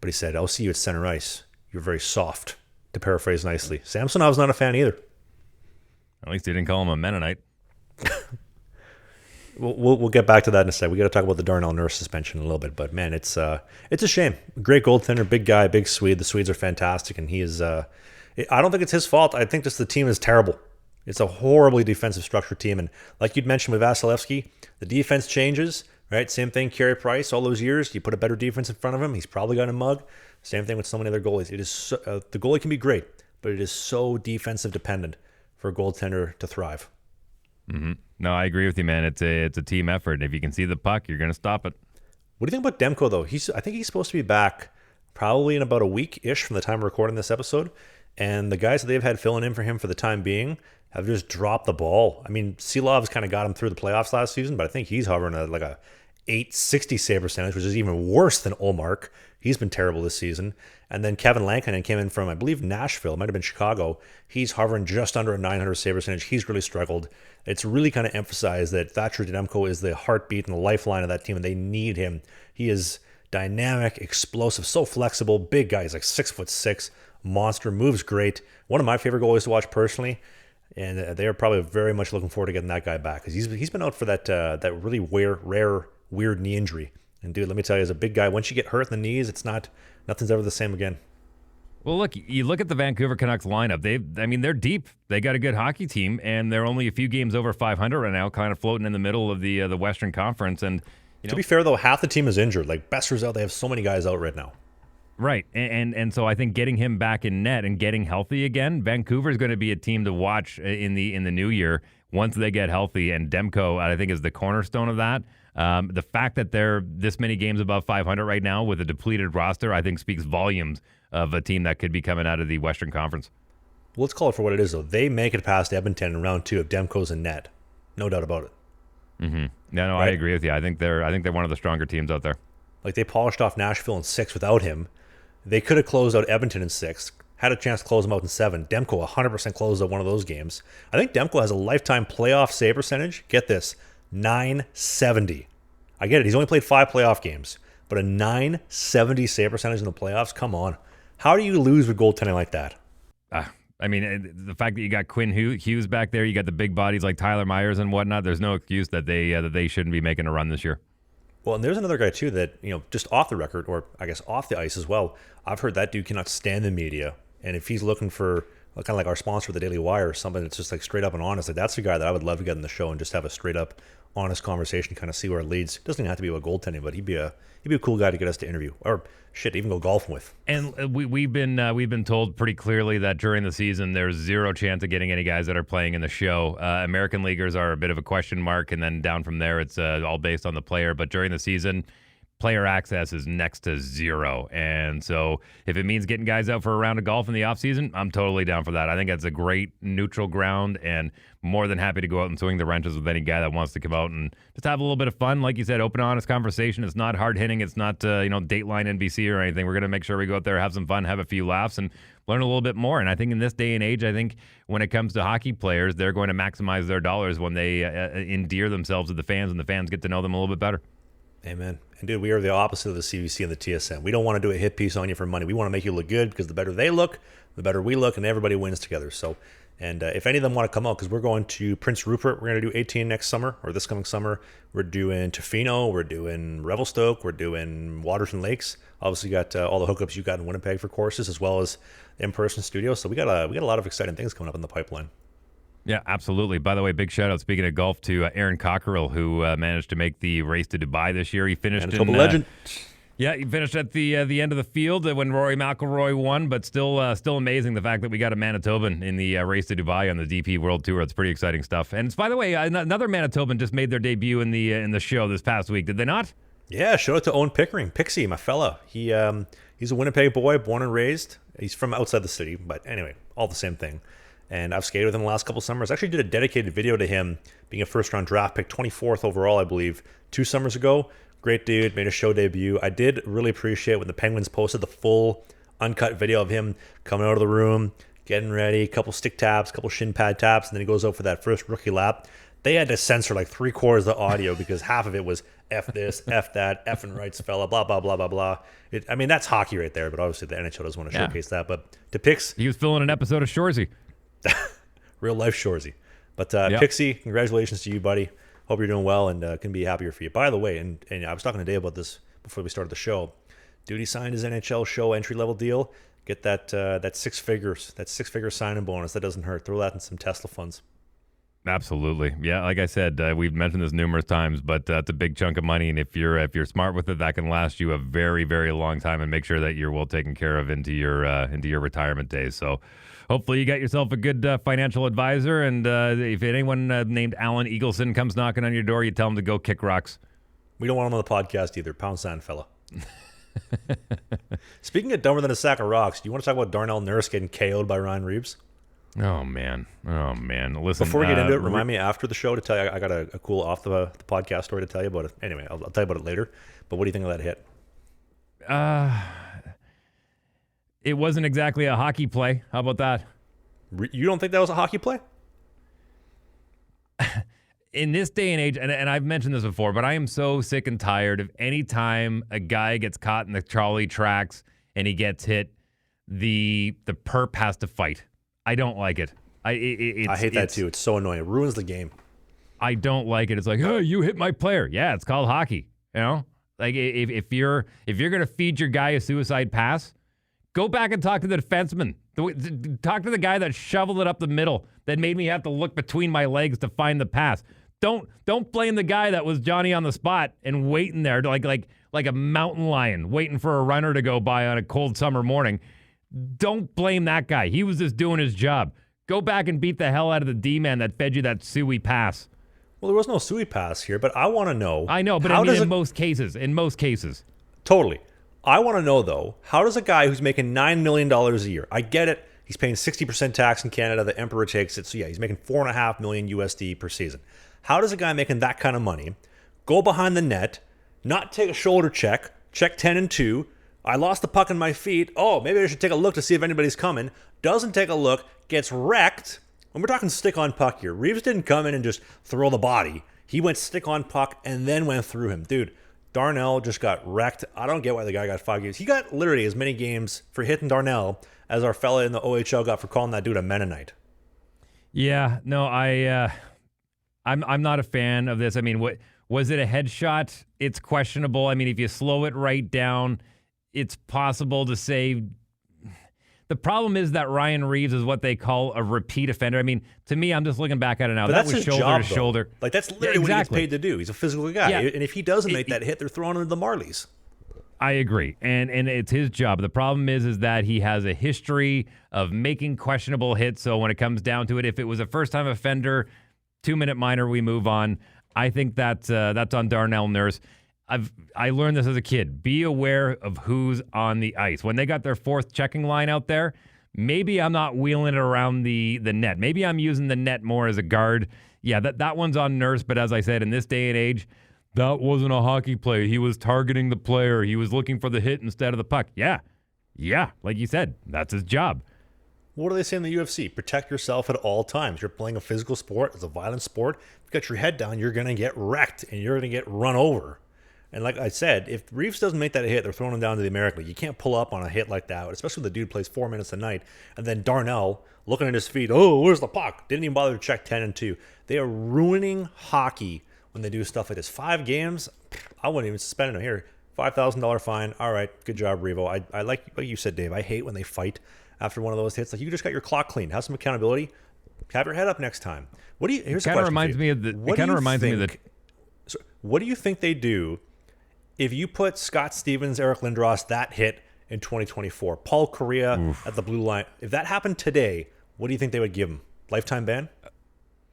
but he said, I'll see you at center ice. You're very soft, to paraphrase nicely. Samsonov's not a fan either. At least he didn't call him a Mennonite. We'll get back to that in a sec. We got to talk about the Darnell Nurse suspension in a little bit, but man, it's a shame. Great goaltender, big guy, big Swede. The Swedes are fantastic, and he is. I don't think it's his fault. I think just the team is terrible. It's a horribly defensive structured team, and like you'd mentioned with Vasilevskiy, the defense changes. Right, same thing. Carey Price, all those years, you put a better defense in front of him, he's probably got a mug. Same thing with so many other goalies. It is the goalie can be great, but it is so defensive dependent for a goaltender to thrive. Mm-hmm. No, I agree with you, man. It's a team effort. And if you can see the puck, you're going to stop it. What do you think about Demko, though? I think he's supposed to be back probably in about a week-ish from the time we're recording this episode. And the guys that they've had filling in for him for the time being have just dropped the ball. I mean, Silov's kind of got him through the playoffs last season, but I think he's hovering at like a 860 save percentage, which is even worse than Ullmark. He's been terrible this season. And then Kevin Lankinen came in from, I believe, Nashville. It might have been Chicago. He's hovering just under a 900 save percentage. He's really struggled. It's really kind of emphasized that Thatcher Demko is the heartbeat and the lifeline of that team, and they need him. He is dynamic, explosive, so flexible, big guy. He's like 6'6", monster, moves great. One of my favorite goalies to watch personally. And they are probably very much looking forward to getting that guy back because he's been out for that really rare, weird knee injury. And dude, let me tell you, as a big guy, once you get hurt in the knees, nothing's ever the same again. Well, look, you look at the Vancouver Canucks lineup. They're deep. They got a good hockey team, and they're only a few games over 500 right now, kind of floating in the middle of the Western Conference. And to be fair, though, half the team is injured. Like Besser's out. They have so many guys out right now. Right, and so I think getting him back in net and getting healthy again, Vancouver is going to be a team to watch in the new year once they get healthy. And Demko, I think, is the cornerstone of that. The fact that they're this many games above 500 right now with a depleted roster, I think speaks volumes of a team that could be coming out of the Western Conference. Well, let's call it for what it is, though. They make it past Edmonton in round 2 if Demko's in net. No doubt about it. Mm-hmm. No, right? I agree with you. I think they're one of the stronger teams out there. Like they polished off Nashville in 6 without him. They could have closed out Edmonton in 6, had a chance to close them out in 7. Demko 100% closed out one of those games. I think Demko has a lifetime playoff save percentage. Get this, 970. I get it. He's only played 5 playoff games, but a 970 save percentage in the playoffs? Come on. How do you lose with goaltending like that? I mean, the fact that you got Quinn Hughes back there, you got the big bodies like Tyler Myers and whatnot, there's no excuse that they shouldn't be making a run this year. Well, and there's another guy, too, that, just off the record, or I guess off the ice as well, I've heard that dude cannot stand the media. And if he's looking for kind of like our sponsor, the Dailywire, something that's just like straight up and honest, like that's the guy that I would love to get on the show and just have a straight up, honest conversation, kind of see where it leads. It doesn't even have to be about goaltending, but he'd be a cool guy to get us to interview, or shit, even go golfing with. And we've been told pretty clearly that during the season there's zero chance of getting any guys that are playing in the show. American leaguers are a bit of a question mark, and then down from there it's all based on the player. But during the season, player access is next to zero. And so if it means getting guys out for a round of golf in the offseason, I'm totally down for that. I think that's a great neutral ground, and more than happy to go out and swing the wrenches with any guy that wants to come out and just have a little bit of fun. Like you said, open, honest conversation. It's not hard hitting. It's not, Dateline NBC or anything. We're going to make sure we go out there, have some fun, have a few laughs, and learn a little bit more. And I think in this day and age, I think when it comes to hockey players, they're going to maximize their dollars when they endear themselves to the fans, and the fans get to know them a little bit better. Amen. And dude, we are the opposite of the CBC and the TSN. We don't want to do a hit piece on you for money. We want to make you look good because the better they look, the better we look, and everybody wins together. So And if any of them want to come out, because we're going to Prince Rupert, we're going to do 18 next summer, or this coming summer. We're doing Tofino, we're doing Revelstoke, we're doing Waters and Lakes. Obviously, you got all the hookups you got in Winnipeg for courses, as well as in-person studios. So we got a lot of exciting things coming up in the pipeline. Yeah, absolutely. By the way, big shout out, speaking of golf, to Aaron Cockerill, who managed to make the race to Dubai this year. He finished Manitoba legend. Yeah, he finished at the end of the field when Rory McIlroy won, but still amazing the fact that we got a Manitoban in the race to Dubai on the DP World Tour. It's pretty exciting stuff. And by the way, another Manitoban just made their debut in the show this past week. Did they not? Yeah, shout out to Owen Pickering, Pixie, my fella. He's a Winnipeg boy, born and raised. He's from outside the city, but anyway, all the same thing. And I've skated with him the last couple summers. I actually did a dedicated video to him being a first-round draft pick, 24th overall, I believe, 2 summers ago. Great dude, made a show debut. I did really appreciate when the Penguins posted the full uncut video of him coming out of the room, getting ready, a couple stick taps, a couple shin pad taps, and then he goes out for that first rookie lap. They had to censor like 3/4 of the audio because half of it was F this, F that, effing rights fella, blah, blah, blah, blah, blah. I mean, that's hockey right there, but obviously the NHL doesn't want to showcase that. But to Pix... He was filling an episode of Shoresy. Real life Shoresy. But Yep. Pixie, congratulations to you, buddy. Hope you're doing well and couldn't be happier for you. By the way, and I was talking to Dave about this before we started the show. Dude, he signed his NHL show entry-level deal. Get that six figure signing bonus. That doesn't hurt. Throw that in some Tesla funds. Absolutely. Yeah, like I said, we've mentioned this numerous times, but it's a big chunk of money, and if you're smart with it, that can last you a very, very long time and make sure that you're well taken care of into your retirement days. So hopefully you got yourself a good financial advisor, and if anyone named Alan Eagleson comes knocking on your door, you tell him to go kick rocks. We don't want him on the podcast either. Pound sign fella. Speaking of dumber than a sack of rocks, do you want to talk about Darnell Nurse getting KO'd by Ryan Reaves? Oh man. Listen. Before we get into it, remind me after the show to tell you. I got a cool off the podcast story to tell you about it. Anyway, I'll tell you about it later. But what do you think of that hit? It wasn't exactly a hockey play. How about that? You don't think that was a hockey play? In this day and age, and I've mentioned this before, but I am so sick and tired of any time a guy gets caught in the trolley tracks and he gets hit, the perp has to fight. I don't like it. I hate that too. It's so annoying. It ruins the game. I don't like it. It's like, oh, you hit my player. Yeah, it's called hockey. You know, like if you're gonna feed your guy a suicide pass, go back and talk to the defenseman. Talk to the guy that shoveled it up the middle that made me have to look between my legs to find the pass. Don't blame the guy that was Johnny on the spot and waiting there like a mountain lion waiting for a runner to go by on a cold summer morning. Don't blame that guy. He was just doing his job. Go back and beat the hell out of the D-man that fed you that suey pass. Well, there was no suey pass here, but I want to know. I know, but in most cases. Totally. I want to know, though, how does a guy who's making $9 million a year, I get it, he's paying 60% tax in Canada, the emperor takes it, so yeah, he's making $4.5 million USD per season. How does a guy making that kind of money go behind the net, not take a shoulder check 10 and 2, I lost the puck in my feet, oh, maybe I should take a look to see if anybody's coming, doesn't take a look, gets wrecked, and we're talking stick on puck here. Reaves didn't come in and just throw the body. He went stick on puck and then went through him. Dude, Darnell just got wrecked. I don't get why the guy got 5 games. He got literally as many games for hitting Darnell as our fella in the OHL got for calling that dude a Mennonite. Yeah, no, I'm not a fan of this. I mean, what was it a headshot? It's questionable. I mean, if you slow it right down, it's possible to say. The problem is that Ryan Reaves is what they call a repeat offender. I mean, to me, I'm just looking back at it now. But that that's was his shoulder job, to though. shoulder. Like, that's literally what he gets paid to do. He's a physical guy. Yeah. And if he doesn't make that hit, they're throwing him to the Marlies. I agree. And it's his job. The problem is that he has a history of making questionable hits. So when it comes down to it, if it was a first-time offender, 2-minute minor, we move on. I think that's on Darnell Nurse. I learned this as a kid. Be aware of who's on the ice. When they got their fourth checking line out there, maybe I'm not wheeling it around the net. Maybe I'm using the net more as a guard. Yeah, that one's on Nurse, but as I said, in this day and age, that wasn't a hockey play. He was targeting the player. He was looking for the hit instead of the puck. Yeah, like you said, that's his job. What do they say in the UFC? Protect yourself at all times. You're playing a physical sport. It's a violent sport. If you got your head down, you're going to get wrecked and you're going to get run over. And like I said, if Reaves doesn't make that hit, they're throwing him down to the American League. You can't pull up on a hit like that, especially when the dude plays 4 minutes a night. And then Darnell, looking at his feet, oh, where's the puck? Didn't even bother to check 10 and 2. They are ruining hockey when they do stuff like this. 5 games, I wouldn't even suspend him. Here, $5,000 fine. All right, good job, Revo. I like what you said, Dave. I hate when they fight after one of those hits. Like, you just got your clock cleaned. Have some accountability. Have your head up next time. What do you? Here's a question. It kind of reminds me of the. So what do you think they do if you put Scott Stevens, Eric Lindros, that hit in 2024, Paul Correa at the blue line? If that happened today, what do you think they would give him? Lifetime ban?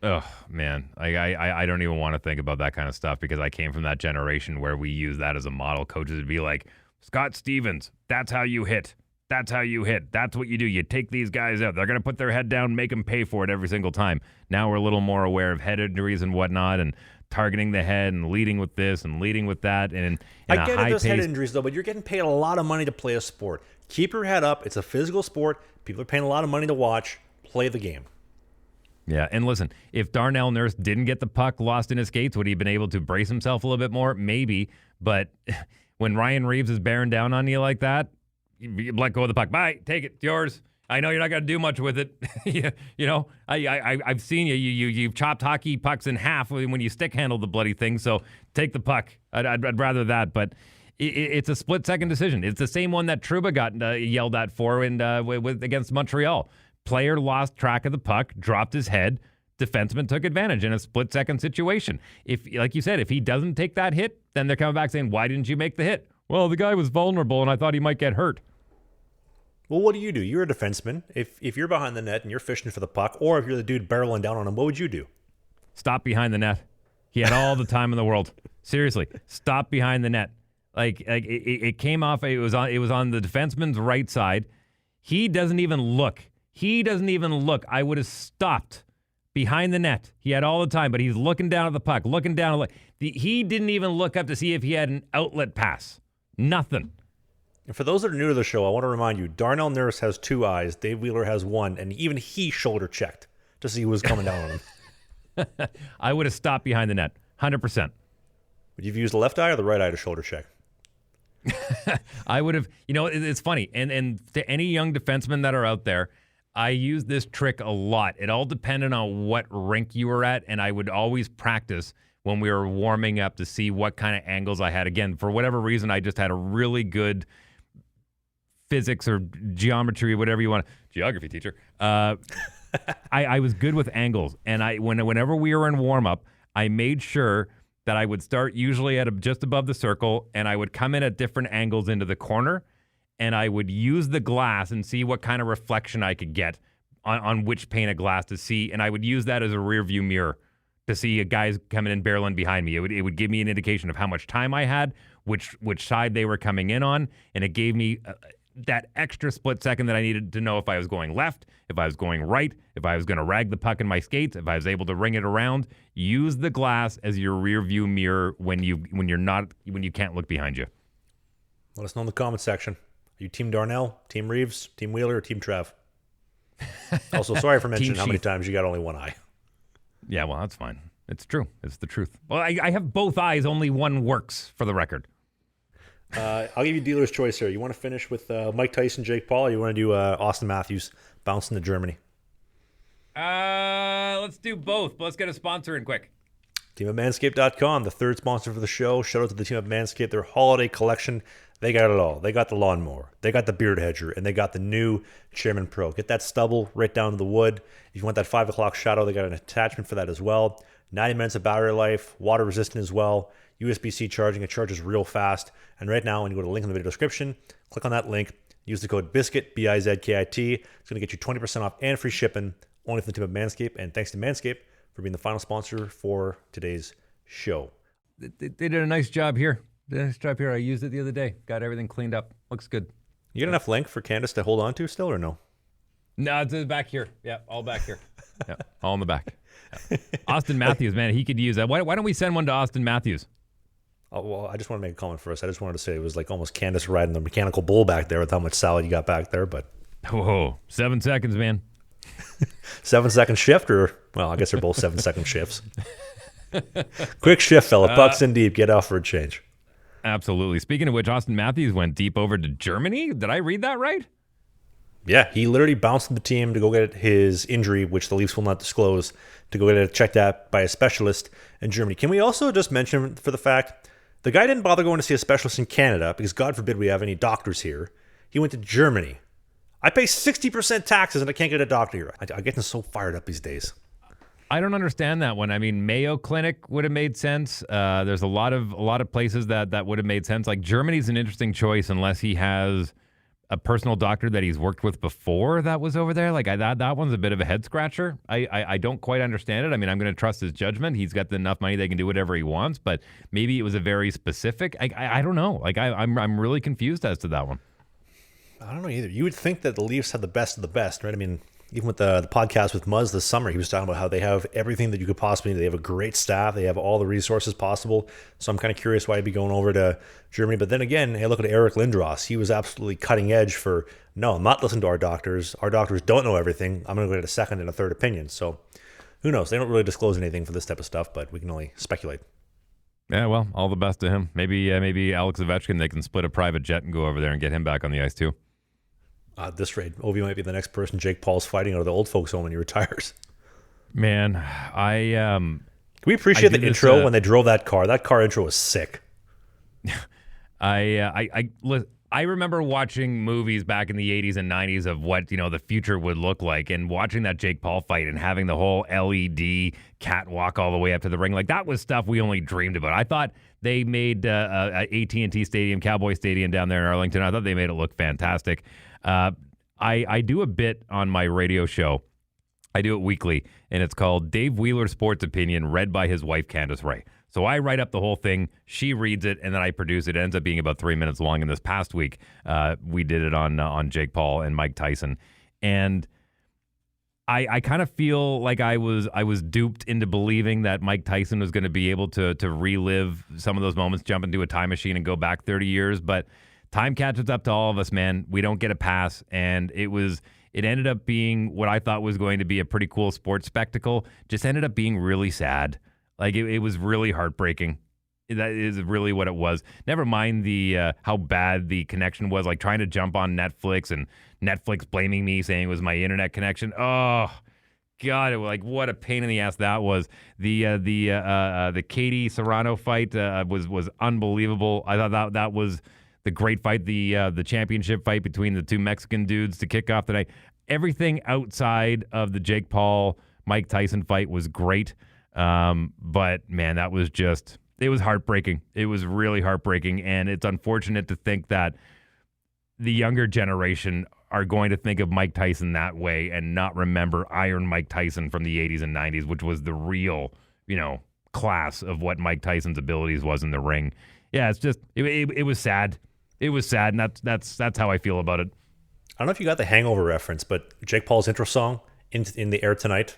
Oh man, I don't even want to think about that kind of stuff because I came from that generation where we use that as a model. Coaches would be like, Scott Stevens, that's how you hit. That's how you hit. That's what you do. You take these guys out. They're going to put their head down, make them pay for it every single time. Now we're a little more aware of head injuries and whatnot, and targeting the head and leading with this and leading with that. And I get it, those head injuries, though, but you're getting paid a lot of money to play a sport. Keep your head up. It's a physical sport. People are paying a lot of money to watch. Play the game. Yeah, and listen, if Darnell Nurse didn't get the puck lost in his skates, would he have been able to brace himself a little bit more? Maybe. But when Ryan Reaves is bearing down on you like that, you let go of the puck. Bye, take it, it's yours. I know you're not going to do much with it. I've seen you. You've chopped hockey pucks in half when you stick handle the bloody thing. So take the puck. I'd rather that. But it's a split second decision. It's the same one that Trouba got yelled at for against Montreal. Player lost track of the puck, dropped his head. Defenseman took advantage in a split second situation. If, like you said, if he doesn't take that hit, then they're coming back saying, "Why didn't you make the hit?" Well, the guy was vulnerable, and I thought he might get hurt. Well, what do? You're a defenseman. If you're behind the net and you're fishing for the puck, or if you're the dude barreling down on him, what would you do? Stop behind the net. He had all the time in the world. Seriously, stop behind the net. It came off. It was on the defenseman's right side. He doesn't even look. I would have stopped behind the net. He had all the time, but he's looking down at the puck, looking down. He didn't even look up to see if he had an outlet pass. Nothing. And for those that are new to the show, I want to remind you, Darnell Nurse has 2 eyes, Dave Wheeler has 1, and even he shoulder checked to see who was coming down on him. I would have stopped behind the net, 100%. Would you have used the left eye or the right eye to shoulder check? I would have, it's funny. And to any young defensemen that are out there, I use this trick a lot. It all depended on what rink you were at, and I would always practice when we were warming up to see what kind of angles I had. Again, for whatever reason, I just had a really good physics or geometry, whatever you want. Geography teacher. I was good with angles, and whenever we were in warm-up, I made sure that I would start usually at just above the circle, and I would come in at different angles into the corner, and I would use the glass and see what kind of reflection I could get on which pane of glass to see, and I would use that as a rear view mirror to see a guy's coming in barreling behind me. It would give me an indication of how much time I had, which side they were coming in on, and it gave me that extra split second that I needed to know if I was going left, if I was going right, if I was going to rag the puck in my skates, if I was able to ring it around. Use the glass as your rear view mirror when you can't look behind you. Let us know in the comment section. Are you Team Darnell, Team Reaves, Team Wheeler, or Team Trav? Also, sorry for mentioning how many times you got only 1 eye. Yeah, well, that's fine. It's true. It's the truth. Well, I have both eyes. Only one works, for the record. I'll give you dealer's choice here. You want to finish with Mike Tyson, Jake Paul, or you want to do Auston Matthews bouncing to Germany? Let's do both. But let's get a sponsor in quick. Team at Manscaped.com, the third sponsor for the show. Shout out to the team at Manscaped. Their holiday collection, they got it all. They got the lawnmower, they got the beard hedger, and they got the new Chairman Pro. Get that stubble right down to the wood. If you want that 5 o'clock shadow, they got an attachment for that as well. 90 minutes of battery life, water resistant as well. USB-C charging, it charges real fast. And right now, when you go to the link in the video description, click on that link, use the code BIZKIT, B-I-Z-K-I-T. It's going to get you 20% off and free shipping, only from the team at Manscaped. And thanks to Manscaped for being the final sponsor for today's show. They did a nice job here. I used it the other day. Got everything cleaned up. Looks good. You got enough length for Candace to hold on to still, or no? No, it's back here. Yeah, all back here. Yeah, all in the back. Yeah. Auston Matthews, man, he could use that. Why don't we send one to Auston Matthews? Oh, well, I just want to make a comment first. I just wanted to say it was like almost Candace riding the mechanical bull back there with how much salad you got back there. But whoa, 7 seconds, man. 7 second shift, or well, I guess they're both 7 second shifts. Quick shift, fella. Pucks in deep. Get out for a change. Absolutely. Speaking of which, Auston Matthews went deep over to Germany. Did I read that right? Yeah, he literally bounced the team to go get his injury, which the Leafs will not disclose, to go get it checked out by a specialist in Germany. Can we also just mention for the fact the guy didn't bother going to see a specialist in Canada because God forbid we have any doctors here. He went to Germany. I pay 60% taxes and I can't get a doctor here. I'm getting so fired up these days. I don't understand that one. I mean, Mayo Clinic would have made sense. There's a lot of places that would have made sense. Like Germany's an interesting choice unless he has a personal doctor that he's worked with before that was over there. Like that one's a bit of a head scratcher. I don't quite understand it. I mean, I'm going to trust his judgment. He's got enough money they can do whatever he wants. But maybe it was a very specific. I don't know. Like I'm really confused as to that one. I don't know either. You would think that the Leafs have the best of the best, right? I mean, even with the podcast with Muzz this summer, he was talking about how they have everything that you could possibly need. They have a great staff. They have all the resources possible. So I'm kind of curious why he'd be going over to Germany. But then again, hey, look at Eric Lindros. He was absolutely cutting edge for, no, I'm not listening to our doctors. Our doctors don't know everything. I'm going to go get a second and a third opinion. So who knows? They don't really disclose anything for this type of stuff, but we can only speculate. Yeah, well, all the best to him. Maybe Alex Ovechkin, they can split a private jet and go over there and get him back on the ice too. At this rate, Ovi might be the next person Jake Paul's fighting out of the old folks home when he retires. Man, Can we appreciate the intro when they drove that car? That car intro was sick. I remember watching movies back in the 80s and 90s of what, the future would look like, and watching that Jake Paul fight and having the whole LED catwalk all the way up to the ring. Like, that was stuff we only dreamed about. I thought they made AT&T Stadium, Cowboy Stadium down there in Arlington. I thought they made it look fantastic. I do a bit on my radio show. I do it weekly, and it's called Dave Wheeler Sports Opinion, read by his wife, Candace Ray. So I write up the whole thing, she reads it, and then I produce it. It ends up being about 3 minutes long. And this past week, we did it on Jake Paul and Mike Tyson. And I kind of feel like I was duped into believing that Mike Tyson was going to be able to relive some of those moments, jump into a time machine and go back 30 years. But time catches up to all of us, man. We don't get a pass. And it ended up being what I thought was going to be a pretty cool sports spectacle. Just ended up being really sad. Like, it was really heartbreaking. That is really what it was. Never mind the how bad the connection was, like trying to jump on Netflix and Netflix blaming me, saying it was my internet connection. Oh, God, what a pain in the ass that was. The Katie Serrano fight was unbelievable. I thought that was the great fight, the championship fight between the two Mexican dudes to kick off the night. Everything outside of the Jake Paul, Mike Tyson fight was great. But man, it was heartbreaking. It was really heartbreaking. And it's unfortunate to think that the younger generation are going to think of Mike Tyson that way and not remember Iron Mike Tyson from the 80s and 90s, which was the real, class of what Mike Tyson's abilities was in the ring. Yeah, it's just, it was sad. It was sad. And that's how I feel about it. I don't know if you got the Hangover reference, but Jake Paul's intro song, In the Air Tonight,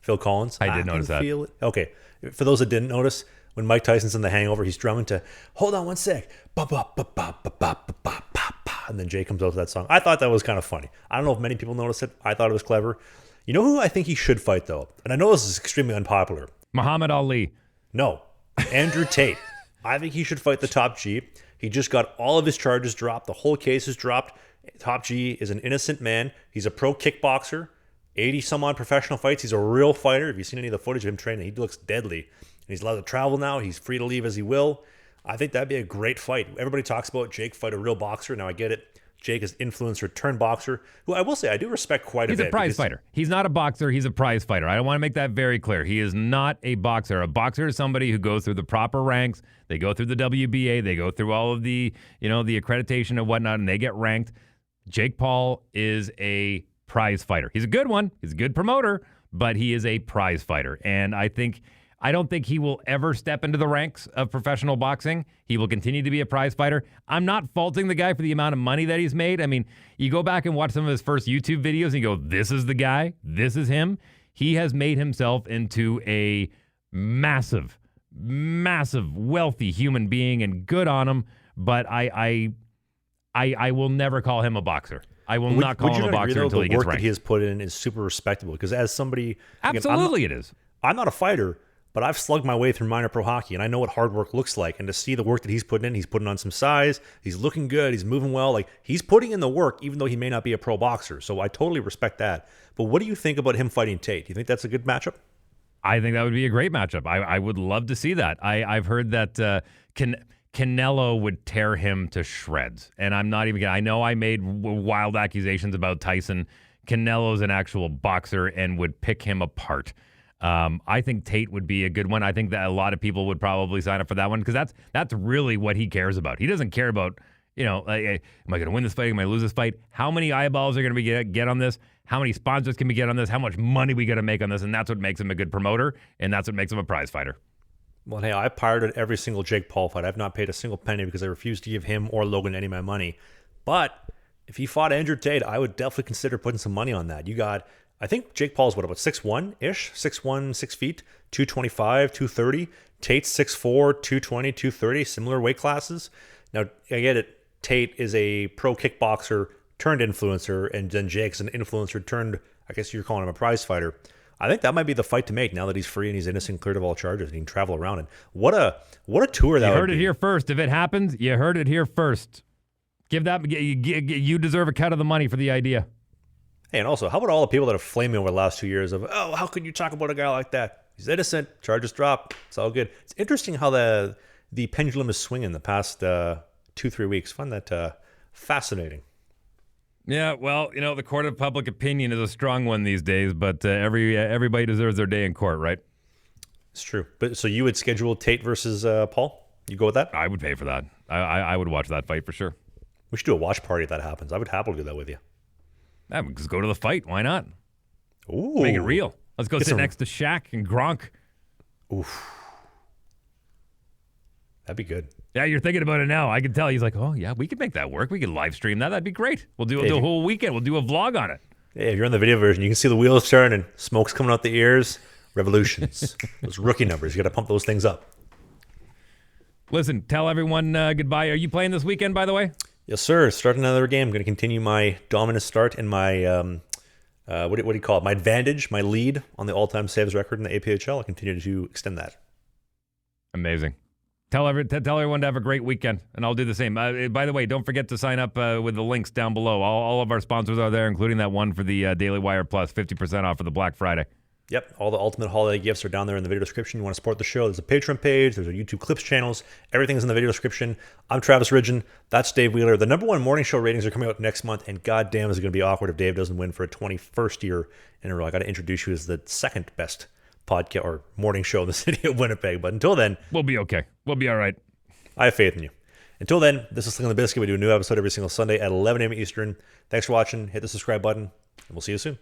Phil Collins. I did notice that. Feel it. Okay. For those that didn't notice, when Mike Tyson's in The Hangover, he's drumming to "Hold On One Sec," ba ba ba ba ba ba ba ba ba, and then Jay comes out with that song. I thought that was kind of funny. I don't know if many people noticed it. I thought it was clever. You know who I think he should fight, though? And I know this is extremely unpopular. Muhammad Ali. No. Andrew Tate. I think he should fight the Top G. He just got all of his charges dropped. The whole case is dropped. Top G is an innocent man. He's a pro kickboxer. 80-some-odd professional fights. He's a real fighter. If you've seen any of the footage of him training, he looks deadly. And he's allowed to travel now. He's free to leave as he will. I think that'd be a great fight. Everybody talks about Jake fight a real boxer. Now, I get it. Jake is influencer turned boxer, who I will say I do respect quite a bit. He's a prize fighter. He's not a boxer. He's a prize fighter. I want to make that very clear. He is not a boxer. A boxer is somebody who goes through the proper ranks. They go through the WBA. They go through all of the, the accreditation and whatnot, and they get ranked. Jake Paul is a prize fighter. He's a good one. He's a good promoter, but he is a prize fighter. And I don't think he will ever step into the ranks of professional boxing. He will continue to be a prize fighter. I'm not faulting the guy for the amount of money that he's made. I mean, you go back and watch some of his first YouTube videos and you go, this is the guy. This is him. He has made himself into a massive, wealthy human being, and good on him. But I will never call him a boxer. I will not call him a boxer until he gets ranked. The work that he has put in is super respectable, because as somebody... Absolutely, it is. I'm not a fighter, but I've slugged my way through minor pro hockey, and I know what hard work looks like. And to see the work that he's putting in, he's putting on some size, he's looking good, he's moving well. Like, he's putting in the work, even though he may not be a pro boxer. So I totally respect that. But what do you think about him fighting Tate? Do you think that's a good matchup? I think that would be a great matchup. I would love to see that. I've heard that Canelo would tear him to shreds. And I'm not even kidding. I know I made wild accusations about Tyson. Canelo's an actual boxer and would pick him apart. I think Tate would be a good one. I think that a lot of people would probably sign up for that one because that's really what he cares about. He doesn't care about, like, am I going to win this fight? Am I going to lose this fight? How many eyeballs are going to be get on this? How many sponsors can we get on this? How much money we got to make on this? And that's what makes him a good promoter, and that's what makes him a prize fighter. Well, hey, I pirated every single Jake Paul fight. I've not paid a single penny because I refused to give him or Logan any of my money. But if he fought Andrew Tate, I would definitely consider putting some money on that. You got, I think Jake Paul's what, about 6'1"-ish? 6'1", 6 feet, 225, 230. Tate's 6'4", 220, 230, similar weight classes. Now, I get it. Tate is a pro kickboxer turned influencer, and then Jake's an influencer turned, I guess you're calling him a prize fighter. I think that might be the fight to make now that he's free and he's innocent, cleared of all charges, and he can travel around. And what a tour that would be. You heard it here first. If it happens, you heard it here first. You deserve a cut of the money for the idea. Hey, and also, how about all the people that have flamed me over the last 2 years of, oh, how could you talk about a guy like that? He's innocent, charges drop, it's all good. It's interesting how the pendulum is swinging the past 2-3 weeks. I find that fascinating. Yeah, well, the court of public opinion is a strong one these days, but everybody deserves their day in court, right? It's true. But so you would schedule Tate versus Paul? You go with that? I would pay for that. I would watch that fight for sure. We should do a watch party if that happens. I would happily do that with you. Yeah, just go to the fight. Why not? Ooh. Make it real. Let's go sit next to Shaq and Gronk. Oof. That'd be good. Yeah, you're thinking about it now. I can tell. He's like, oh, yeah, we could make that work. We could live stream that. That'd be great. We'll do the whole weekend. We'll do a vlog on it. Yeah, if you're on the video version, you can see the wheels turn and smoke's coming out the ears. Revolutions. Those rookie numbers. You got to pump those things up. Listen, tell everyone goodbye. Are you playing this weekend, by the way? Yes, sir. Starting another game. I'm going to continue my dominant start and my, what do you call it? My advantage, my lead on the all-time saves record in the APHL. I'll continue to extend that. Amazing. Tell everyone to have a great weekend, and I'll do the same. By the way, don't forget to sign up with the links down below. All of our sponsors are there, including that one for the Dailywire Plus, 50% off for the Black Friday. Yep, all the ultimate holiday gifts are down there in the video description. You want to support the show, there's a Patreon page, there's a YouTube Clips channels. Everything's in the video description. I'm Travis Ridgen. That's Dave Wheeler. The #1 morning show ratings are coming out next month, and goddamn is it going to be awkward if Dave doesn't win for a 21st year in a row. I got to introduce you as the second best podcast or morning show in the city of Winnipeg. But until then, we'll be okay. We'll be all right. I have faith in you. Until then, this is Slangin The Bizkit. We do a new episode every single Sunday at 11 a.m. Eastern. Thanks for watching. Hit the subscribe button, and we'll see you soon.